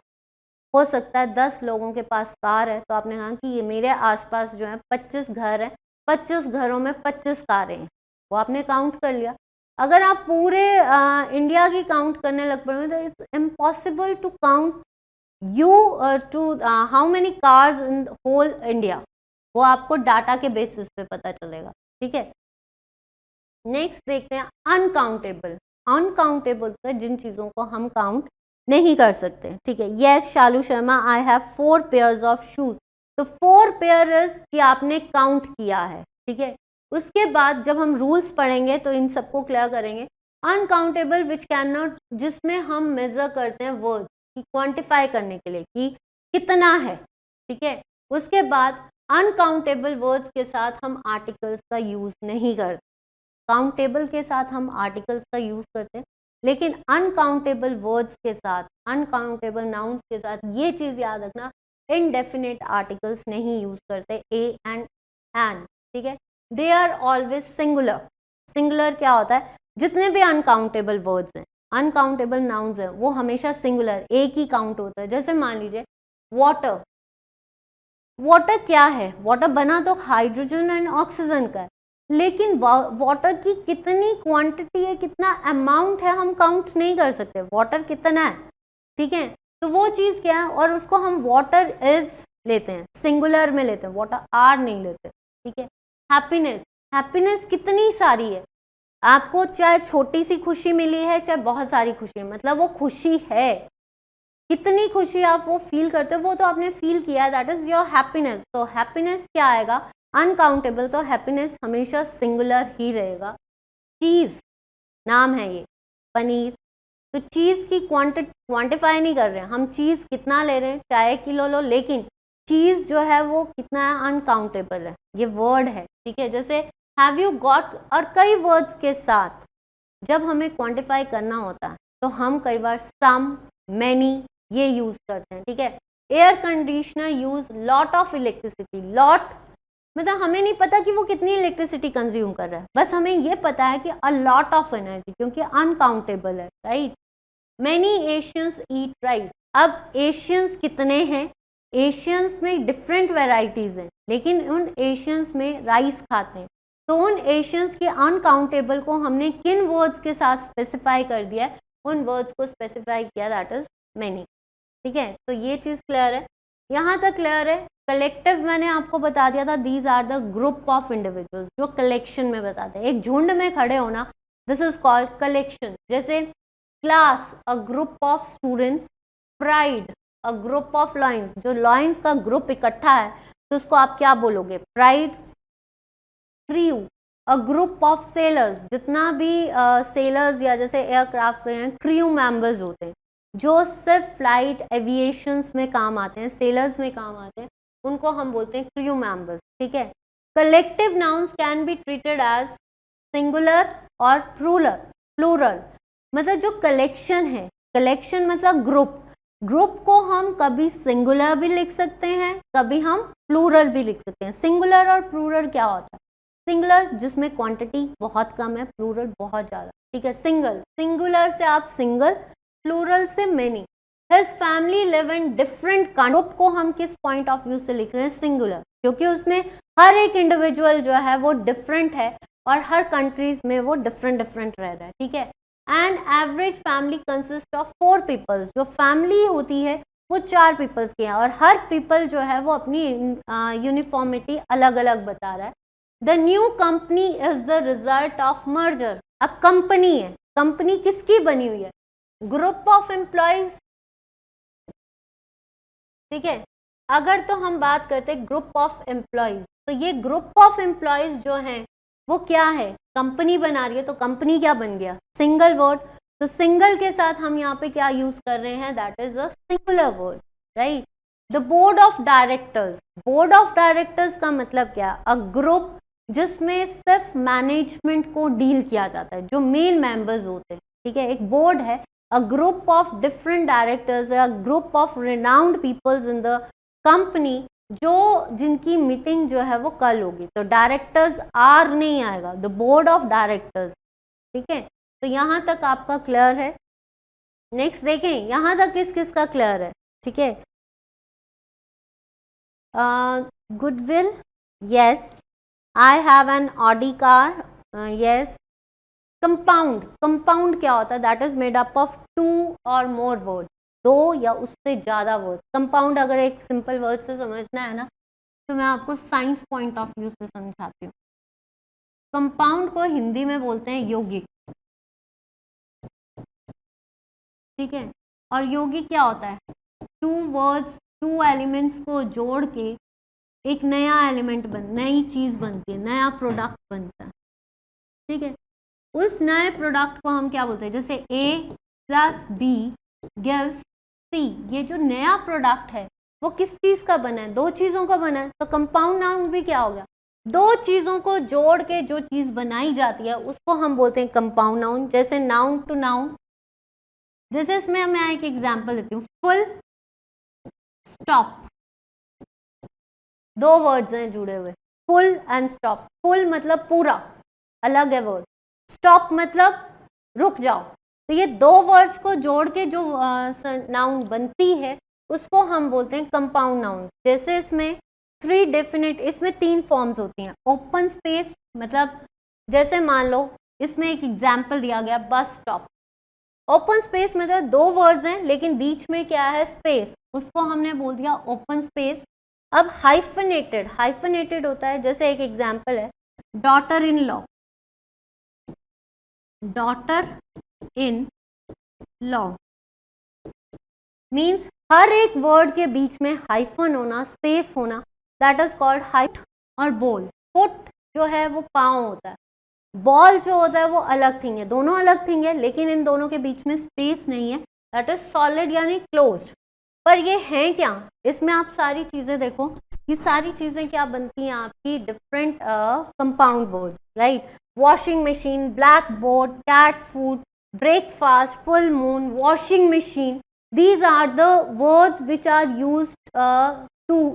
हो सकता है 10 लोगों के पास कार है, तो आपने कहा कि ये मेरे आसपास जो है 25 घर हैं, 25 घरों में 25 कारें हैं, वो आपने काउंट कर लिया। अगर आप पूरे इंडिया की काउंट करने लग पड़े तो it's impossible to count you to how many cars in whole India, वो आपको डाटा के बेसिस पे पता चलेगा। ठीक है, नेक्स्ट देखते हैं अनकाउंटेबल। अनकाउंटेबल तो जिन चीज़ों को हम काउंट नहीं कर सकते। ठीक है, yes Shalu Sharma, I have 4 pairs of shoes. तो 4 पेयर्स की आपने काउंट किया है। ठीक है, उसके बाद जब हम रूल्स पढ़ेंगे तो इन सबको क्लियर करेंगे। अनकाउंटेबल विच कैन नॉट, जिसमें हम मेजर करते हैं वर्ड की, क्वांटिफाई करने के लिए कि कितना है। ठीक है, उसके बाद अनकाउंटेबल वर्ड्स के साथ हम आर्टिकल्स का यूज नहीं करते, काउंटेबल के साथ हम आर्टिकल्स का यूज करते हैं, लेकिन अनकाउंटेबल वर्ड्स के साथ, अनकाउंटेबल नाउन्स के साथ ये चीज याद रखना, इनडेफिनेट आर्टिकल्स नहीं यूज करते, ए एंड एन, ठीक है। They are always singular. Singular क्या होता है, जितने भी अनकाउंटेबल वर्ड्स हैं, अनकाउंटेबल नाउन्स हैं, वो हमेशा सिंगुलर, एक ही काउंट होता है। जैसे मान लीजिए वाटर, वाटर क्या है, वाटर बना तो हाइड्रोजन एंड ऑक्सीजन का है, लेकिन वाटर की कितनी क्वांटिटी है, कितना अमाउंट है, हम काउंट नहीं कर सकते, वाटर कितना है, ठीक है। तो वो चीज़ क्या है, और उसको हम वाटर इज लेते हैं, सिंगुलर में लेते हैं, वाटर आर नहीं लेते, ठीक है। हैप्पीनेस, हैप्पीनेस कितनी सारी है, आपको चाहे छोटी सी खुशी मिली है, चाहे बहुत सारी खुशी है, मतलब वो खुशी है, कितनी खुशी आप वो फील करते हो, वो तो आपने फील किया, दैट इज योर हैप्पीनेस। तो हैप्पीनेस क्या आएगा, अनकाउंटेबल, तो हैप्पीनेस हमेशा सिंगुलर ही रहेगा। चीज़ नाम है ये, पनीर, तो चीज़ की क्वांटिफाई नहीं कर रहे हैं हम, चीज़ कितना ले रहे हैं, चाहे किलो लो, लेकिन चीज़ जो है वो कितना है, अनकाउंटेबल है, ये वर्ड है, ठीक है। जैसे हैव यू गॉट, और कई वर्ड्स के साथ जब हमें क्वांटिफाई करना होता है तो हम कई बार सम, मैनी ये यूज करते हैं, ठीक है। Air conditioner use lot of electricity, lot मतलब हमें नहीं पता कि वो कितनी इलेक्ट्रिसिटी कंज्यूम कर रहा है, बस हमें ये पता है कि अ लॉट ऑफ एनर्जी, क्योंकि अनकाउंटेबल है, राइट। मैनी एशियंस ईट राइस, अब एशियंस कितने हैं, एशियंस में डिफरेंट वेराइटीज हैं, लेकिन उन एशियंस में राइस खाते हैं, तो उन एशियंस के अनकाउंटेबल को हमने किन वर्ड्स के साथ स्पेसिफाई कर दिया है, उन वर्ड्स को स्पेसिफाई किया, दैट इज मैनी, ठीक है। तो ये चीज़ क्लियर है, यहाँ तक क्लियर है। कलेक्टिव मैंने आपको बता दिया था, these are the group of individuals जो कलेक्शन में बताते हैं, एक झुंड में खड़े होना, दिस इज कॉल्ड कलेक्शन। जैसे class, a group of students, pride, a group of lions, जो लॉयंस का ग्रुप इकट्ठा है तो उसको आप क्या बोलोगे, pride. Crew, a group of sailors, जितना भी सेलर्स या जैसे एयरक्राफ्ट में क्रू मेंबर्स होते हैं जो सिर्फ फ्लाइट एविएशंस में काम आते हैं, सेलर्स में काम आते हैं, उनको हम बोलते हैं क्रू मेंबर्स, ठीक है। Collective nouns can be treated as singular और प्लूरल, मतलब जो कलेक्शन है, कलेक्शन मतलब ग्रुप, ग्रुप को हम कभी सिंगुलर भी लिख सकते हैं, कभी हम प्लूरल भी लिख सकते हैं। सिंगुलर और प्लूरल क्या होता है, सिंगुलर जिसमें क्वांटिटी बहुत कम है, प्लूरल बहुत ज़्यादा, ठीक है। सिंगल, सिंगुलर से आप सिंगल, प्लूरल से many. His family live in different, group को हम किस पॉइंट ऑफ व्यू से लिख रहे हैं, सिंगुलर, क्योंकि उसमें हर एक इंडिविजुअल जो है वो डिफरेंट है और हर कंट्रीज में वो डिफरेंट रह रहा है, ठीक है। And average family consist of 4 peoples, जो फैमिली होती है वो 4 पीपल्स की है, और हर पीपल जो है वो अपनी यूनिफॉर्मिटी अलग अलग बता रहा है। The new company is the result of merger, अब कंपनी है, कंपनी किसकी बनी हुई है, ग्रुप ऑफ एम्प्लॉयज, ठीक है। अगर तो हम बात करते हैं ग्रुप ऑफ एम्प्लॉयज, तो ये ग्रुप ऑफ एम्प्लॉयज जो हैं वो क्या है, कंपनी बना रही है, तो कंपनी क्या बन गया, सिंगल वर्ड। तो सिंगल के साथ हम यहाँ पे क्या यूज कर रहे हैं, that is a singular word, right. The board of directors, board of directors का मतलब क्या, अ ग्रुप जिसमें सिर्फ मैनेजमेंट को डील किया जाता है, जो मेन मेंबर्स होते हैं, ठीक है। एक बोर्ड है, a group of different directors, a group of renowned peoples in the company, जो जिनकी मीटिंग जो है वो कल होगी, तो डायरेक्टर्स आर नहीं आएगा, द बोर्ड ऑफ डायरेक्टर्स, ठीक है। तो यहाँ तक आपका क्लियर है। नेक्स्ट देखें, यहाँ तक किस किस का क्लियर है, ठीक है। Goodwill, yes. I have an Audi car, yes. Compound, compound क्या होता है, that is made up of 2 और मोर वर्ड, 2 या उससे ज़्यादा वर्ड। कंपाउंड अगर एक सिंपल वर्ड से समझना है ना, तो मैं आपको साइंस पॉइंट ऑफ व्यू से समझाती हूँ। कंपाउंड को हिंदी में बोलते हैं यौगिक, ठीक है। और यौगिक क्या होता है, 2 वर्ड्स, 2 एलिमेंट्स को जोड़ के एक नया एलिमेंट नई चीज़ बनती है, नया प्रोडक्ट बनता है, ठीक है। उस नए प्रोडक्ट को हम क्या बोलते हैं, जैसे A + B गिव्स C, ये जो नया प्रोडक्ट है वो किस चीज का बना है, दो चीजों का बना है। तो कंपाउंड नाउन भी क्या हो गया, दो चीजों को जोड़ के जो चीज बनाई जाती है उसको हम बोलते हैं कंपाउंड नाउन। जैसे नाउन टू नाउन, जैसे इसमें मैं एक एग्जांपल देती हूँ, फुल स्टॉप, दो वर्ड्स हैं जुड़े हुए, फुल एंड स्टॉप। फुल मतलब पूरा, अलग है वर्ड, स्टॉप मतलब रुक जाओ। तो ये दो वर्ड्स को जोड़ के जो नाउन बनती है उसको हम बोलते हैं कंपाउंड नाउन। जैसे इसमें थ्री डेफिनेट, इसमें तीन फॉर्म्स होती हैं। ओपन स्पेस मतलब जैसे मान लो इसमें एक एग्जाम्पल दिया गया बस स्टॉप। ओपन स्पेस मतलब दो वर्ड्स हैं लेकिन बीच में क्या है, स्पेस, उसको हमने बोल दिया ओपन स्पेस। अब हाइफनेटेड, हाइफनेटेड होता है, जैसे एक एग्जाम्पल है daughter in law, daughter in law means हर एक वर्ड के बीच में हाइफन होना, स्पेस होना, दैट इज कॉल्ड हाइट। और बोल, फुट जो है वो पाँव होता है, बॉल जो होता है वो अलग थिंग है, दोनों अलग थिंग है लेकिन इन दोनों के बीच में स्पेस नहीं है, दैट इज सॉलिड यानी क्लोज्ड। पर ये है क्या, इसमें आप सारी चीजें देखो, ये सारी चीजें क्या बनती हैं आपकी, different compound words, right. Washing machine, blackboard, cat food, breakfast, full moon, washing machine, these are the words which are used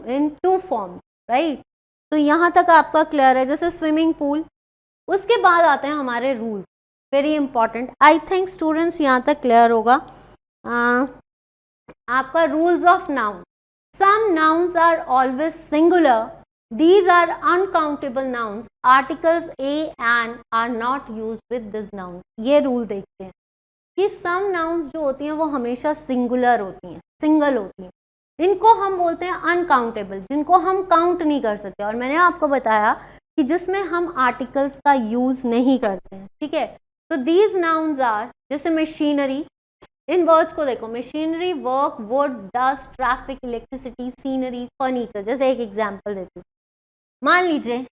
in two forms, right? तो यहाँ तक आपका क्लियर है। जैसे स्विमिंग पूल, उसके बाद आते हैं हमारे rules, very important. I think students यहाँ तक क्लियर होगा। आपका rules of noun, some nouns are always singular, these are uncountable nouns, articles a and are not used with this nouns। ये रूल देखते हैं कि सम नाउन्स जो होती हैं वो हमेशा सिंगुलर होती हैं, सिंगल होती हैं, इनको हम बोलते हैं अनकाउंटेबल, जिनको हम काउंट नहीं कर सकते। और मैंने आपको बताया कि जिसमें हम आर्टिकल्स का यूज नहीं करते हैं, ठीक है। तो दीज नाउन्स आर, जैसे मशीनरी, इन वर्ड्स को देखो, machinery, work, would, dust, traffic, electricity, scenery, furniture. जैसे एक एग्जाम्पल देती हूँ, मान लीजिए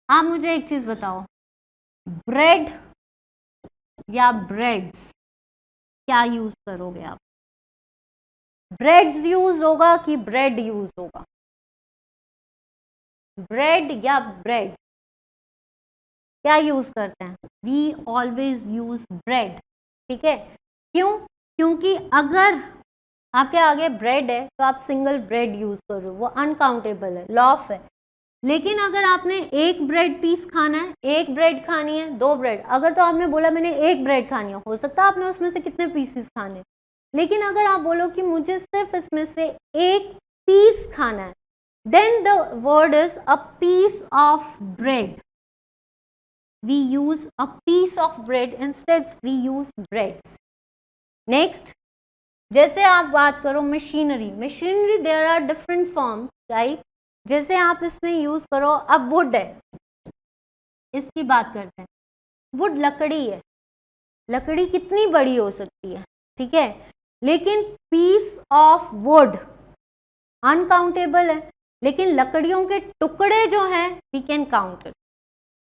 आप मुझे एक चीज बताओ, ब्रेड या ब्रेड्स, क्या यूज करोगे आप, ब्रेड्स यूज होगा कि ब्रेड यूज होगा, ब्रेड या ब्रेड, क्या यूज करते हैं, वी ऑलवेज यूज ब्रेड, ठीक है। क्यों, क्योंकि अगर आपके आगे ब्रेड है तो आप सिंगल ब्रेड यूज करो, वो अनकाउंटेबल है, लॉफ है। लेकिन अगर आपने एक ब्रेड पीस खाना है, एक ब्रेड खानी है, दो ब्रेड, अगर तो आपने बोला मैंने एक ब्रेड खानी है, हो सकता है आपने उसमें से कितने पीसेस खाने, लेकिन अगर आप बोलो कि मुझे सिर्फ इसमें से एक पीस खाना है, then the word is a piece of bread, we use a piece of bread instead we use breads. Next, जैसे आप बात करो machinery, machinery there are different forms, right. जैसे आप इसमें यूज करो, अब वुड है, इसकी बात करते हैं, वुड लकड़ी है, लकड़ी कितनी बड़ी हो सकती है, ठीक है, लेकिन पीस ऑफ वुड अनकाउंटेबल है, लेकिन लकड़ियों के टुकड़े जो हैं वी कैन काउंट इट,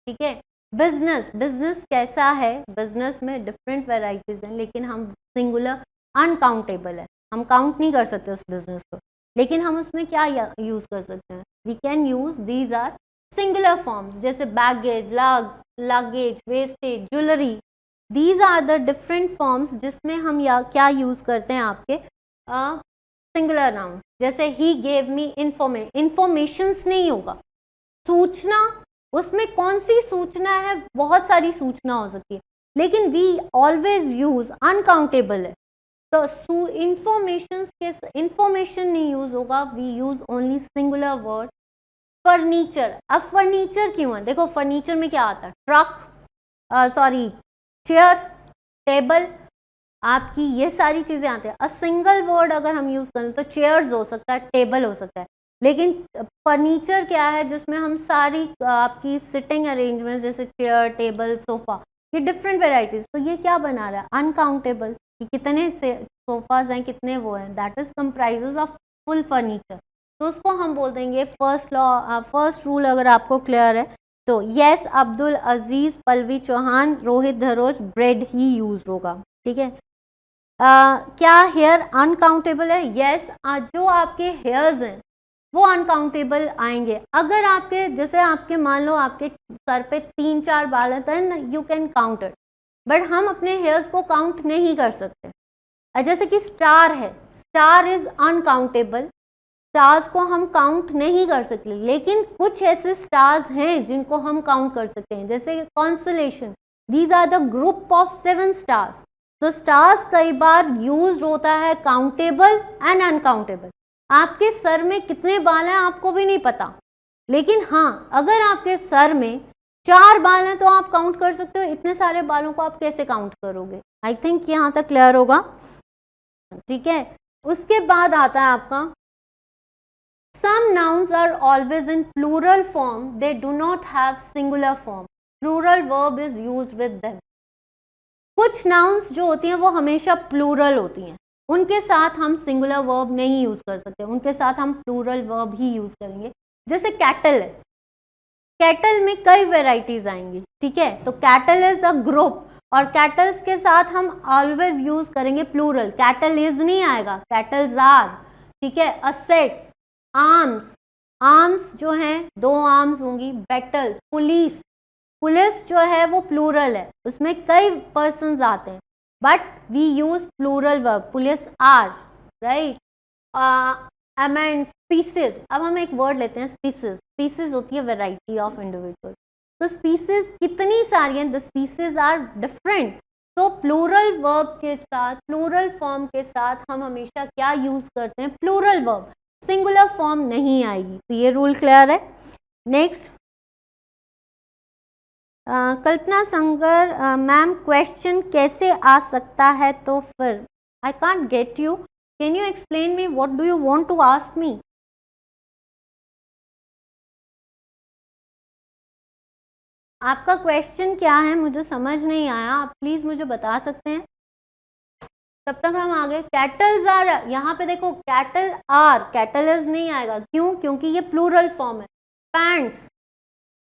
ठीक है। बिजनेस, बिजनेस कैसा है, बिजनेस में डिफरेंट वेराइटीज हैं लेकिन हम सिंगुलर, अनकाउंटेबल है, हम काउंट नहीं कर सकते उस बिजनेस को, लेकिन हम उसमें क्या यूज कर सकते हैं, we can use, these are singular forms, जैसे baggage, luggage, wastage, jewellery, these are the different forms जिसमें हम क्या यूज करते हैं आपके सिंगुलर नाउन्स। जैसे ही गेव मी इंफॉर्मेशंस नहीं होगा, सूचना, उसमें कौन सी सूचना है, बहुत सारी सूचना हो सकती है, लेकिन वी ऑलवेज यूज, अनकाउंटेबल है, तो इंफॉर्मेशन नहीं यूज होगा, we use only singular word. Furniture, अब फर्नीचर क्यों है, देखो फर्नीचर में क्या आता है, ट्रक, सॉरी चेयर, टेबल, आपकी ये सारी चीजें आती है। अ सिंगल वर्ड अगर हम यूज करें तो चेयर्स हो सकता है, टेबल हो सकता है, लेकिन फर्नीचर क्या है जिसमें हम सारी आपकी सिटिंग अरेंजमेंट, जैसे चेयर, टेबल, सोफा, ये डिफरेंट वेराइटीज, तो ये क्या बना रहा है, अनकाउंटेबल, कि कितने से सोफाज हैं, कितने वो हैं, that is comprises of full furniture, तो उसको हम बोल देंगे फर्स्ट लॉ, फर्स्ट रूल। अगर आपको क्लियर है तो यस, अब्दुल अजीज, पल्लवी चौहान, रोहित धरोच, ब्रेड ही यूज होगा, ठीक है। क्या हेयर अनकाउंटेबल है? यस, जो आपके हेयर्स हैं वो अनकाउंटेबल आएंगे। अगर आपके जैसे आपके मान लो आपके सर पे 3-4 बाल हैं, then you can count it, but हम अपने हेयर्स को काउंट नहीं कर सकते। जैसे कि स्टार है, स्टार इज अनकाउंटेबल, स्टार्स को हम काउंट नहीं कर सकते, लेकिन कुछ ऐसे स्टार्स हैं जिनको हम काउंट कर सकते हैं, जैसे constellation, these are the group of 7 stars. तो स्टार्स कई बार यूज होता है काउंटेबल एंड अनकाउंटेबल। आपके सर में कितने बाल हैं आपको भी नहीं पता, लेकिन हाँ अगर आपके सर में 4 बाल हैं तो आप काउंट कर सकते हो। इतने सारे बालों को आप कैसे काउंट करोगे? आई थिंक यहाँ तक क्लियर होगा, ठीक है। उसके बाद आता है आपका some nouns are always in plural form, they do not have singular form, plural verb is used with them। कुछ nouns जो होती हैं वो हमेशा प्लूरल होती हैं, उनके साथ हम सिंगुलर वर्ब नहीं यूज कर सकते, उनके साथ हम प्लूरल वर्ब ही यूज करेंगे। जैसे कैटल है, कैटल में कई वेराइटीज आएंगी, ठीक है। तो कैटल इज अ ग्रुप, और कैटल्स के साथ हम ऑलवेज यूज करेंगे प्लूरल, कैटल इज नहीं आएगा, कैटल्स आर, ठीक है। असेट्स, आर्म्स, आर्म्स जो हैं 2 आर्म्स होंगी। बैटल, पुलिस, पुलिस जो है वो प्लूरल है, उसमें कई पर्सन्स आते हैं, but we use plural verb, police are, right. Amend, species, अब हम एक वर्ड लेते हैं स्पीसीज। स्पीसीज होती है वैरायटी ऑफ इंडिविजुअल, तो स्पीसीज कितनी सारी हैं, द स्पीसीज आर डिफरेंट। तो प्लूरल वर्ब के साथ, प्लूरल फॉर्म के साथ हम हमेशा क्या यूज करते हैं? प्लूरल वर्ब, सिंगुलर फॉर्म नहीं आएगी। तो ये रूल क्लियर है। Next, Kalpana Sangar, ma'am question कैसे आ सकता है? तो फिर I can't get you, can you explain me what do you want to ask me? आपका क्वेश्चन क्या है, मुझे समझ नहीं आया, आप प्लीज मुझे बता सकते हैं? तब तक हम आगे। कैटल्स आर, यहाँ पे देखो कैटल आर, कैटल्स नहीं आएगा, क्यों? क्योंकि ये प्लूरल फॉर्म है। पैंट्स,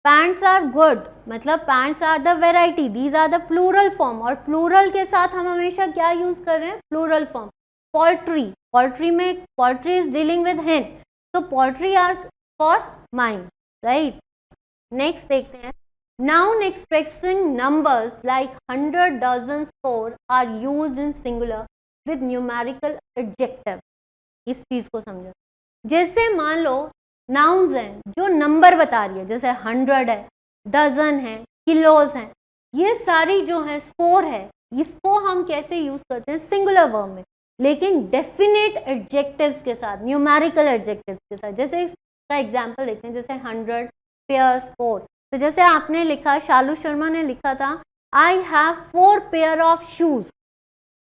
पैंट्स आर गुड, मतलब pants are the variety, these are the plural form, और प्लूरल के साथ हम हमेशा क्या यूज कर रहे हैं? Plural form. पोल्ट्री, पोल्ट्री में poultry is dealing with hen, तो poultry are for mind, right. Next देखते हैं, noun expressing numbers like 100, dozen, score are used in singular with numerical adjective। इस चीज को समझो। जैसे मान लो nouns हैं जो नंबर बता रही है, जैसे 100 है, डजन है, किलोज हैं, ये सारी जो है स्कोर है, इसको हम कैसे यूज करते हैं? सिंगुलर वर्ब में, लेकिन डेफिनेट एडजेक्टिव्स के साथ, न्यूमेरिकल एडजेक्टिव्स के साथ। जैसे इसका एग्जांपल देखते हैं, जैसे 100 पेयर स्कोर। तो जैसे आपने लिखा, शालू शर्मा ने लिखा था, I have 4 pair of shoes.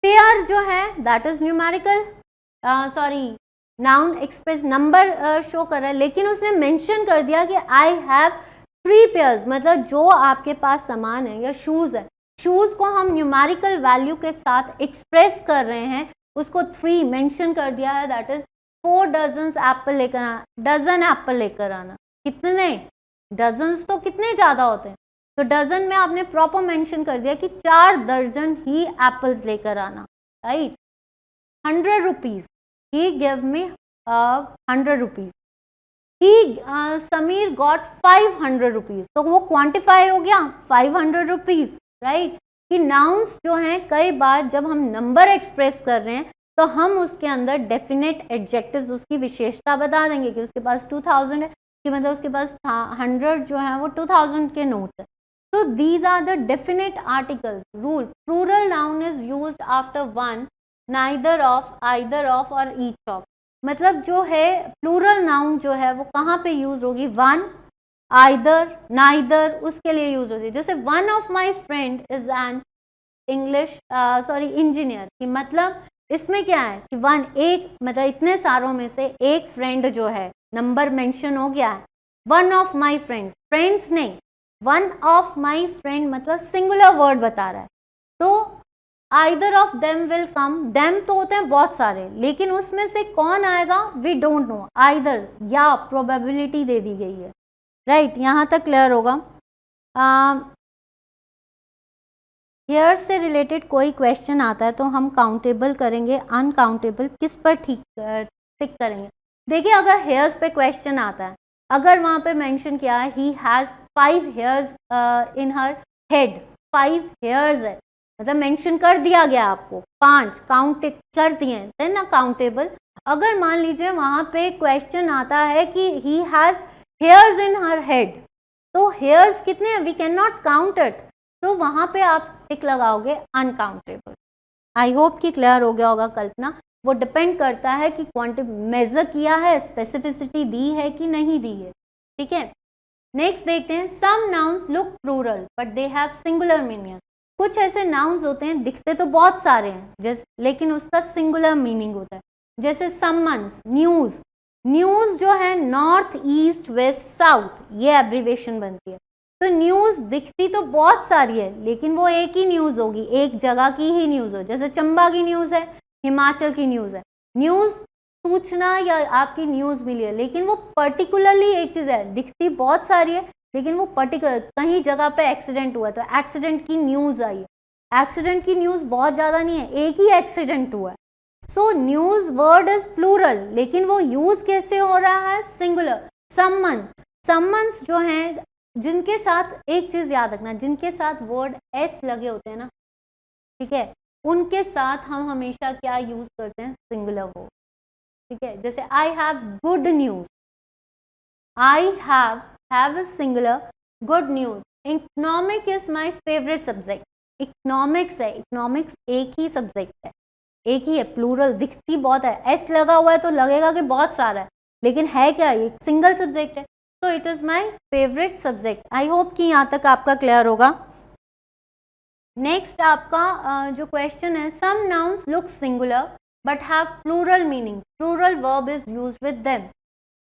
Pair जो है that is numerical, sorry noun express number show कर रहा है, लेकिन उसने मेंशन कर दिया कि आई हैव 3 पेयर्स, मतलब जो आपके पास सामान है या शूज है, शूज को हम न्यूमेरिकल वैल्यू के साथ एक्सप्रेस कर रहे हैं, उसको 3 मेंशन कर दिया है, दैट इज 4 डजन एप्पल लेकर आना, डजन एप्पल लेकर आना। कितने डजन्स? तो कितने ज्यादा होते हैं, तो डजन में आपने प्रॉपर मेंशन कर दिया कि 4 दर्जन ही एप्पल्स लेकर आना, राइट। 100 रुपीज, ही गिव मी 100 रुपीज, ही समीर गॉट 500 रुपीज, तो वो क्वांटिफाई हो गया 500 रुपीज, राइट। कि नाउन्स जो हैं कई बार जब हम नंबर एक्सप्रेस कर रहे हैं तो हम उसके अंदर डेफिनेट एडजेक्टिव्स, उसकी विशेषता बता देंगे कि उसके पास 2000 है, कि मतलब उसके पास 100 जो है वो 2000 के नोट है। तो these are the definite articles. Rule, plural noun is used after one, neither of, either of और ईच ऑफ। मतलब जो है प्लूरल नाउन जो है वो कहाँ पे यूज होगी? वन, आइदर, नाइदर, उसके लिए यूज होती है। जैसे one of my friend is an English engineer, कि मतलब इसमें क्या है कि वन, एक, मतलब इतने सारों में से एक फ्रेंड जो है, नंबर मेंशन हो गया है। One of my friends, friends नहीं, वन ऑफ माई फ्रेंड मतलब सिंगुलर वर्ड बता रहा है। तो either of them will come, them तो होते हैं बहुत सारे, लेकिन उसमें से कौन आएगा वी डोंट नो, आइदर या प्रोबेबिलिटी दे दी गई है, राइट। यहाँ तक क्लियर होगा। हेयर से रिलेटेड कोई क्वेश्चन आता है तो हम काउंटेबल करेंगे, अनकाउंटेबल किस पर टिक करेंगे। देखिए अगर हेयर्स पे क्वेश्चन आता है, अगर वहाँ पे मेंशन किया है he has 5 hairs in her head, 5 hairs है, मतलब मेंशन कर दिया गया आपको 5 काउंट कर दिए, देन ना काउंटेबल। अगर मान लीजिए वहाँ पे क्वेश्चन आता है कि he has hairs in her head, तो हेयर्स कितने हैं, we can not count it, तो वहाँ पे आप टिक लगाओगे अनकाउंटेबल। आई होप कि क्लियर हो गया होगा कल्पना। वो डिपेंड करता है कि क्वांटिटी मेजर किया है, स्पेसिफिसिटी दी है कि नहीं दी है, ठीक है। नेक्स्ट देखते हैं, some nouns look plural but they have singular meaning. कुछ ऐसे नाउन्स होते हैं दिखते तो बहुत सारे हैं जैसे, लेकिन उसका सिंगुलर मीनिंग होता है। जैसे समन्स, न्यूज, न्यूज जो है नॉर्थ ईस्ट वेस्ट साउथ ये एब्रीवेशन बनती है। तो न्यूज दिखती तो बहुत सारी है लेकिन वो एक ही न्यूज होगी, एक जगह की ही न्यूज हो। जैसे चंबा की न्यूज है, हिमाचल की न्यूज है। न्यूज सूचना या आपकी न्यूज मिली है, लेकिन वो पर्टिकुलरली एक चीज है, दिखती बहुत सारी है लेकिन वो पर्टिकुलर कहीं जगह पे एक्सीडेंट हुआ तो एक्सीडेंट की न्यूज आई है। एक्सीडेंट की न्यूज बहुत ज्यादा नहीं है, एक ही एक्सीडेंट हुआ है। So news word is plural लेकिन वो यूज कैसे हो रहा है, सिंगुलर। सम्मन, सम्मन्स जो है जिनके साथ एक चीज याद रखना, जिनके साथ वर्ड एस लगे होते हैं ना, ठीक है, उनके साथ हम हमेशा क्या यूज करते हैं, सिंगुलर वर्ड, ठीक है। जैसे I have good news, I have a singular, good news. Economic is my favourite subject, economics है, इकोनॉमिक्स एक ही सब्जेक्ट है, एक ही है, प्लूरल दिखती बहुत है, एस लगा हुआ है तो लगेगा कि बहुत सारा है लेकिन है क्या, एक सिंगल सब्जेक्ट है। तो it is my favourite subject. I hope कि यहाँ तक आपका क्लियर होगा। नेक्स्ट आपका जो क्वेश्चन है, some nouns look singular but have plural meaning, plural verb is used with them.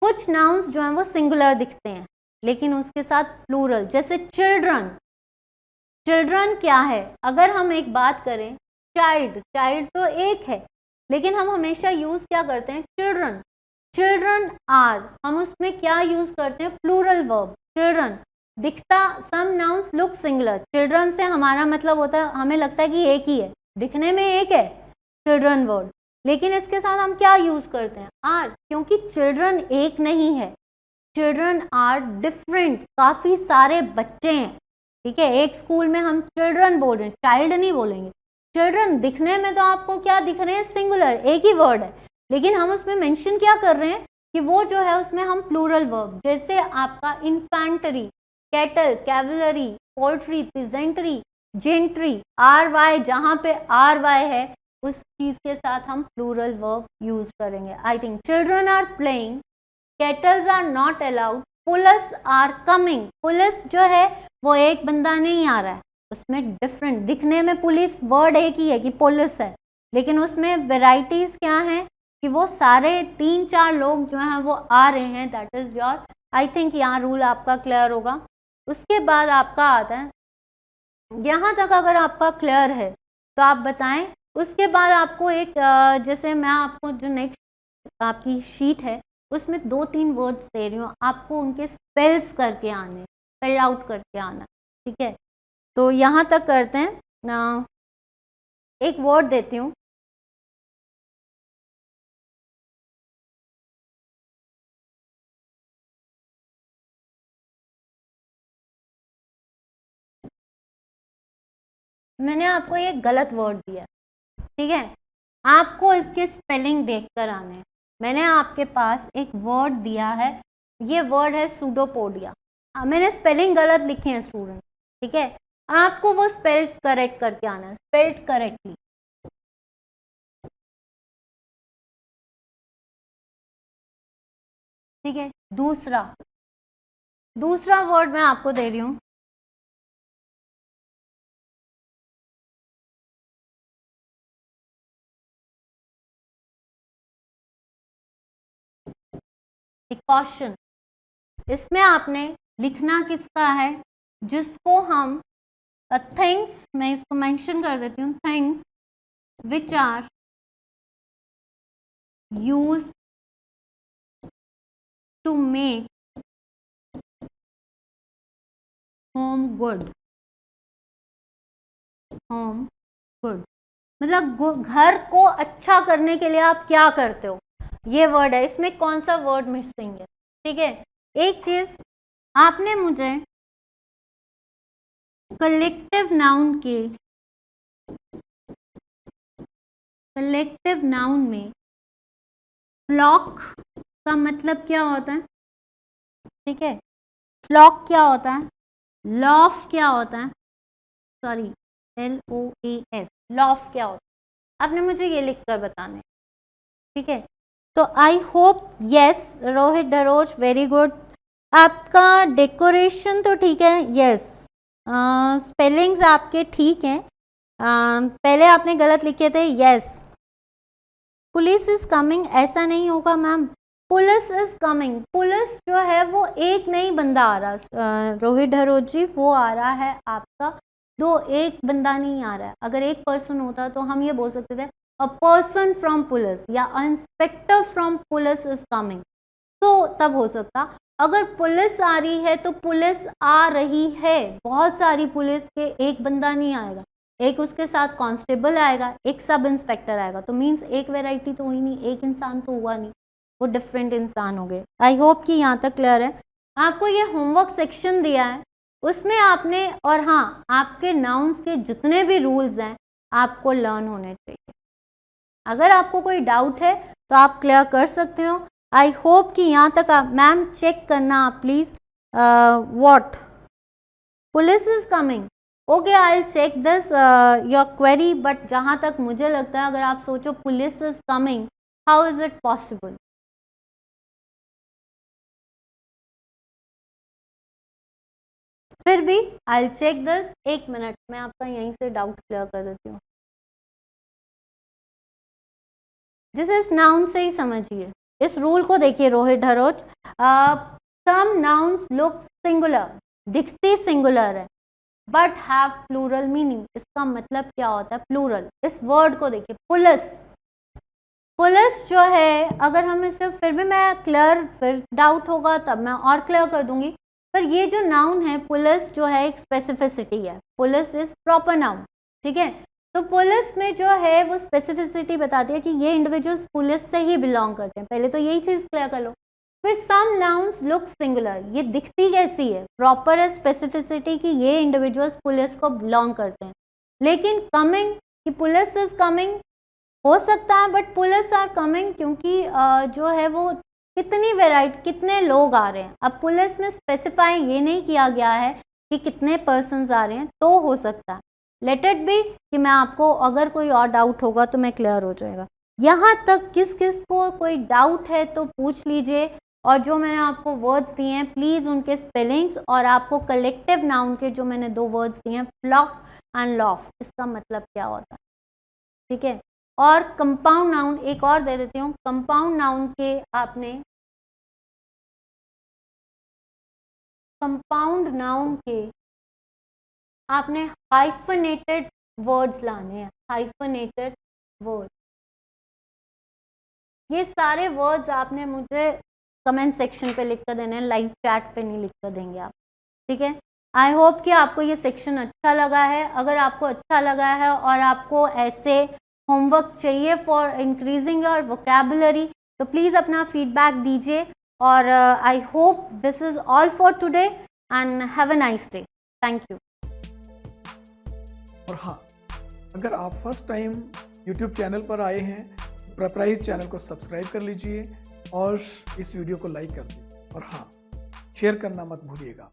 कुछ नाउन्स जो हैं वो सिंगुलर दिखते हैं लेकिन उसके साथ प्लूरल, जैसे चिल्ड्रन। चिल्ड्रन क्या है, अगर हम एक बात करें, चाइल्ड, चाइल्ड तो एक है लेकिन हम हमेशा यूज क्या करते हैं, चिल्ड्रन। चिल्ड्रन आर, हम उसमें क्या यूज करते हैं, प्लूरल वर्ब, चिल्ड्रन। दिखता, some nouns look singular, children से हमारा मतलब होता है, हमें लगता है कि एक ही है, दिखने में एक है चिल्ड्रन वर्ड, लेकिन इसके साथ हम क्या यूज करते हैं, आर, क्योंकि चिल्ड्रन एक नहीं है, चिल्ड्रन आर डिफरेंट, काफी सारे बच्चे हैं, ठीक है। एक स्कूल में हम चिल्ड्रन बोल रहे हैं, चाइल्ड नहीं बोलेंगे। चिल्ड्रन दिखने में तो आपको क्या दिख रहे हैं, सिंगुलर, एक ही वर्ड है, लेकिन हम उसमें मेंशन क्या कर रहे हैं कि वो जो है उसमें हम प्लूरल वर्ब, जैसे आपका infantry, cattle, cavalry, poultry, peasantry, gentry, are Y, जहाँ पे आर वाई है उस चीज के साथ हम प्लूरल वर्ब यूज करेंगे। I think children are playing, cattles are not allowed, police are coming. Police जो है वो एक बंदा नहीं आ रहा है, उसमें डिफरेंट, दिखने में पुलिस वर्ड एक ही है कि पुलिस है, लेकिन उसमें वेराइटीज क्या हैं कि वो सारे 3-4 लोग जो हैं वो आ रहे हैं, that is your, I think यहाँ रूल आपका क्लियर होगा। उसके बाद आपका आता है, यहाँ तक अगर आपका क्लियर है तो आप बताएं। उसके बाद आपको एक जैसे मैं आपको जो नेक्स्ट आपकी शीट है उसमें 2-3 वर्ड्स दे रही हूँ, आपको उनके स्पेल्स करके आने, स्पेल आउट करके आना, ठीक है। तो यहाँ तक करते हैं, एक वर्ड देती हूँ, मैंने आपको एक गलत वर्ड दिया, ठीक है, आपको इसके स्पेलिंग देखकर आने हैं। मैंने आपके पास एक वर्ड दिया है, ये वर्ड है सूडोपोडिया, मैंने स्पेलिंग गलत लिखी है स्टूडेंट, ठीक है, आपको वो स्पेल करेक्ट करके आना है, स्पेल्ड करेक्टली, ठीक है। दूसरा वर्ड मैं आपको दे रही हूँ, प्रिकॉशन। इसमें आपने लिखना किसका है, जिसको हम थिंग्स, मैं इसको मेंशन कर देती हूँ, things which are used to make home good, home good, मतलब घर को अच्छा करने के लिए आप क्या करते हो, ये वर्ड है, इसमें कौन सा वर्ड मिसिंग है? ठीक है, एक चीज आपने मुझे कलेक्टिव नाउन में फ्लॉक का मतलब क्या होता है? ठीक है, फ्लॉक क्या होता है, लॉफ क्या होता है, सॉरी LOAF, लॉफ क्या होता है, आपने मुझे ये लिख कर बताना है। ठीक है, तो I hope yes Rohit Daroj, very good. आपका डेकोरेशन तो ठीक है, यस, स्पेलिंग्स आपके ठीक हैं, पहले आपने गलत लिखे थे, यस। पुलिस इज कमिंग, ऐसा नहीं होगा ma'am, police is coming, police जो है वो एक नहीं बंदा आ रहा, रोहित डरोज जी, वो आ रहा है आपका एक बंदा नहीं आ रहा है। अगर एक पर्सन होता तो हम ये बोल सकते थे अ पर्सन फ्रॉम पुलिस या inspector from police is coming, तो तब हो सकता। अगर पुलिस आ रही है तो पुलिस आ रही है, बहुत सारी पुलिस के, एक बंदा नहीं आएगा, एक उसके साथ कांस्टेबल आएगा, एक सब इंस्पेक्टर आएगा, तो मीन्स एक वैरायटी तो हुई नहीं, एक इंसान तो हुआ नहीं, वो डिफरेंट इंसान हो गए। आई होप कि यहाँ तक क्लियर है। आपको ये होमवर्क सेक्शन दिया है, उसमें आपने, और हाँ, आपके नाउन्स के जितने भी रूल्स हैं आपको लर्न होने चाहिए। अगर आपको कोई डाउट है तो आप क्लियर कर सकते हो। आई होप कि यहाँ तक आप, मैम चेक करना आप please, what police is coming, okay I will check this your query, but जहाँ तक मुझे लगता है, अगर आप सोचो police is coming, how is it possible? फिर भी आई विल चेक दिस, एक मिनट मैं आपका यहीं से डाउट क्लियर कर देती हूँ। दिस इज नाउन से ही समझिए, इस रूल को देखिए Rohit Daroj, some nouns look singular, दिखती सिंगुलर है, बट हैव प्लूरल मीनिंग। इसका मतलब क्या होता है प्लूरल? इस वर्ड को देखिए, पुलिस, पुलिस जो है, अगर हम इसे, फिर भी मैं क्लियर, फिर डाउट होगा तब मैं और क्लियर कर दूंगी, पर ये जो नाउन है पुलिस जो है एक स्पेसिफिसिटी है, पुलिस इज प्रॉपर नाउन, ठीक है। तो पुलिस में जो है वो स्पेसिफिसिटी बताती है कि ये इंडिविजुअल्स पुलिस से ही बिलोंग करते हैं, पहले तो यही चीज क्लियर कर लो। फिर सम नाउन्स लुक सिंगुलर, ये दिखती कैसी है, प्रॉपर है स्पेसिफिसिटी कि ये इंडिविजुअल्स पुलिस को बिलोंग करते हैं। लेकिन कमिंग, कि पुलिस इज कमिंग हो सकता है, बट पुलिस आर कमिंग क्योंकि जो है वो कितनी वेराइटी, कितने लोग आ रहे हैं, अब पुलिस में स्पेसिफाई ये नहीं किया गया है कि कितने पर्सन्स आ रहे हैं, तो हो सकता है। लेट इट बी कि मैं आपको, अगर कोई और डाउट होगा तो मैं क्लियर हो जाएगा। यहाँ तक किस किस को कोई डाउट है तो पूछ लीजिए, और जो मैंने आपको वर्ड्स दिए हैं प्लीज़ उनके स्पेलिंग्स, और आपको कलेक्टिव नाउन के जो मैंने 2 वर्ड्स दिए हैं फ्लॉक एंड लॉफ, इसका मतलब क्या होता है, ठीक है। और कंपाउंड नाउन एक और दे देती हूँ, कंपाउंड नाउन के आपने, कंपाउंड नाउन के आपने हाइफनेटेड वर्ड्स लाने हैं, हाइफनेटेड वर्ड। ये सारे वर्ड्स आपने मुझे कमेंट सेक्शन पे लिख कर देने हैं, लाइव चैट पे नहीं लिख कर देंगे आप, ठीक है। आई होप कि आपको ये सेक्शन अच्छा लगा है। अगर आपको अच्छा लगा है और आपको ऐसे होमवर्क चाहिए फॉर इंक्रीजिंग योर वोकैबुलरी, तो प्लीज़ अपना फीडबैक दीजिए। और I hope this is all for today and have a nice day. Thank you.
और हाँ, अगर आप फर्स्ट टाइम YouTube चैनल पर आए हैं, प्रेपराइज चैनल को सब्सक्राइब कर लीजिए और इस वीडियो को लाइक कर दीजिए, और हाँ, शेयर करना मत भूलिएगा।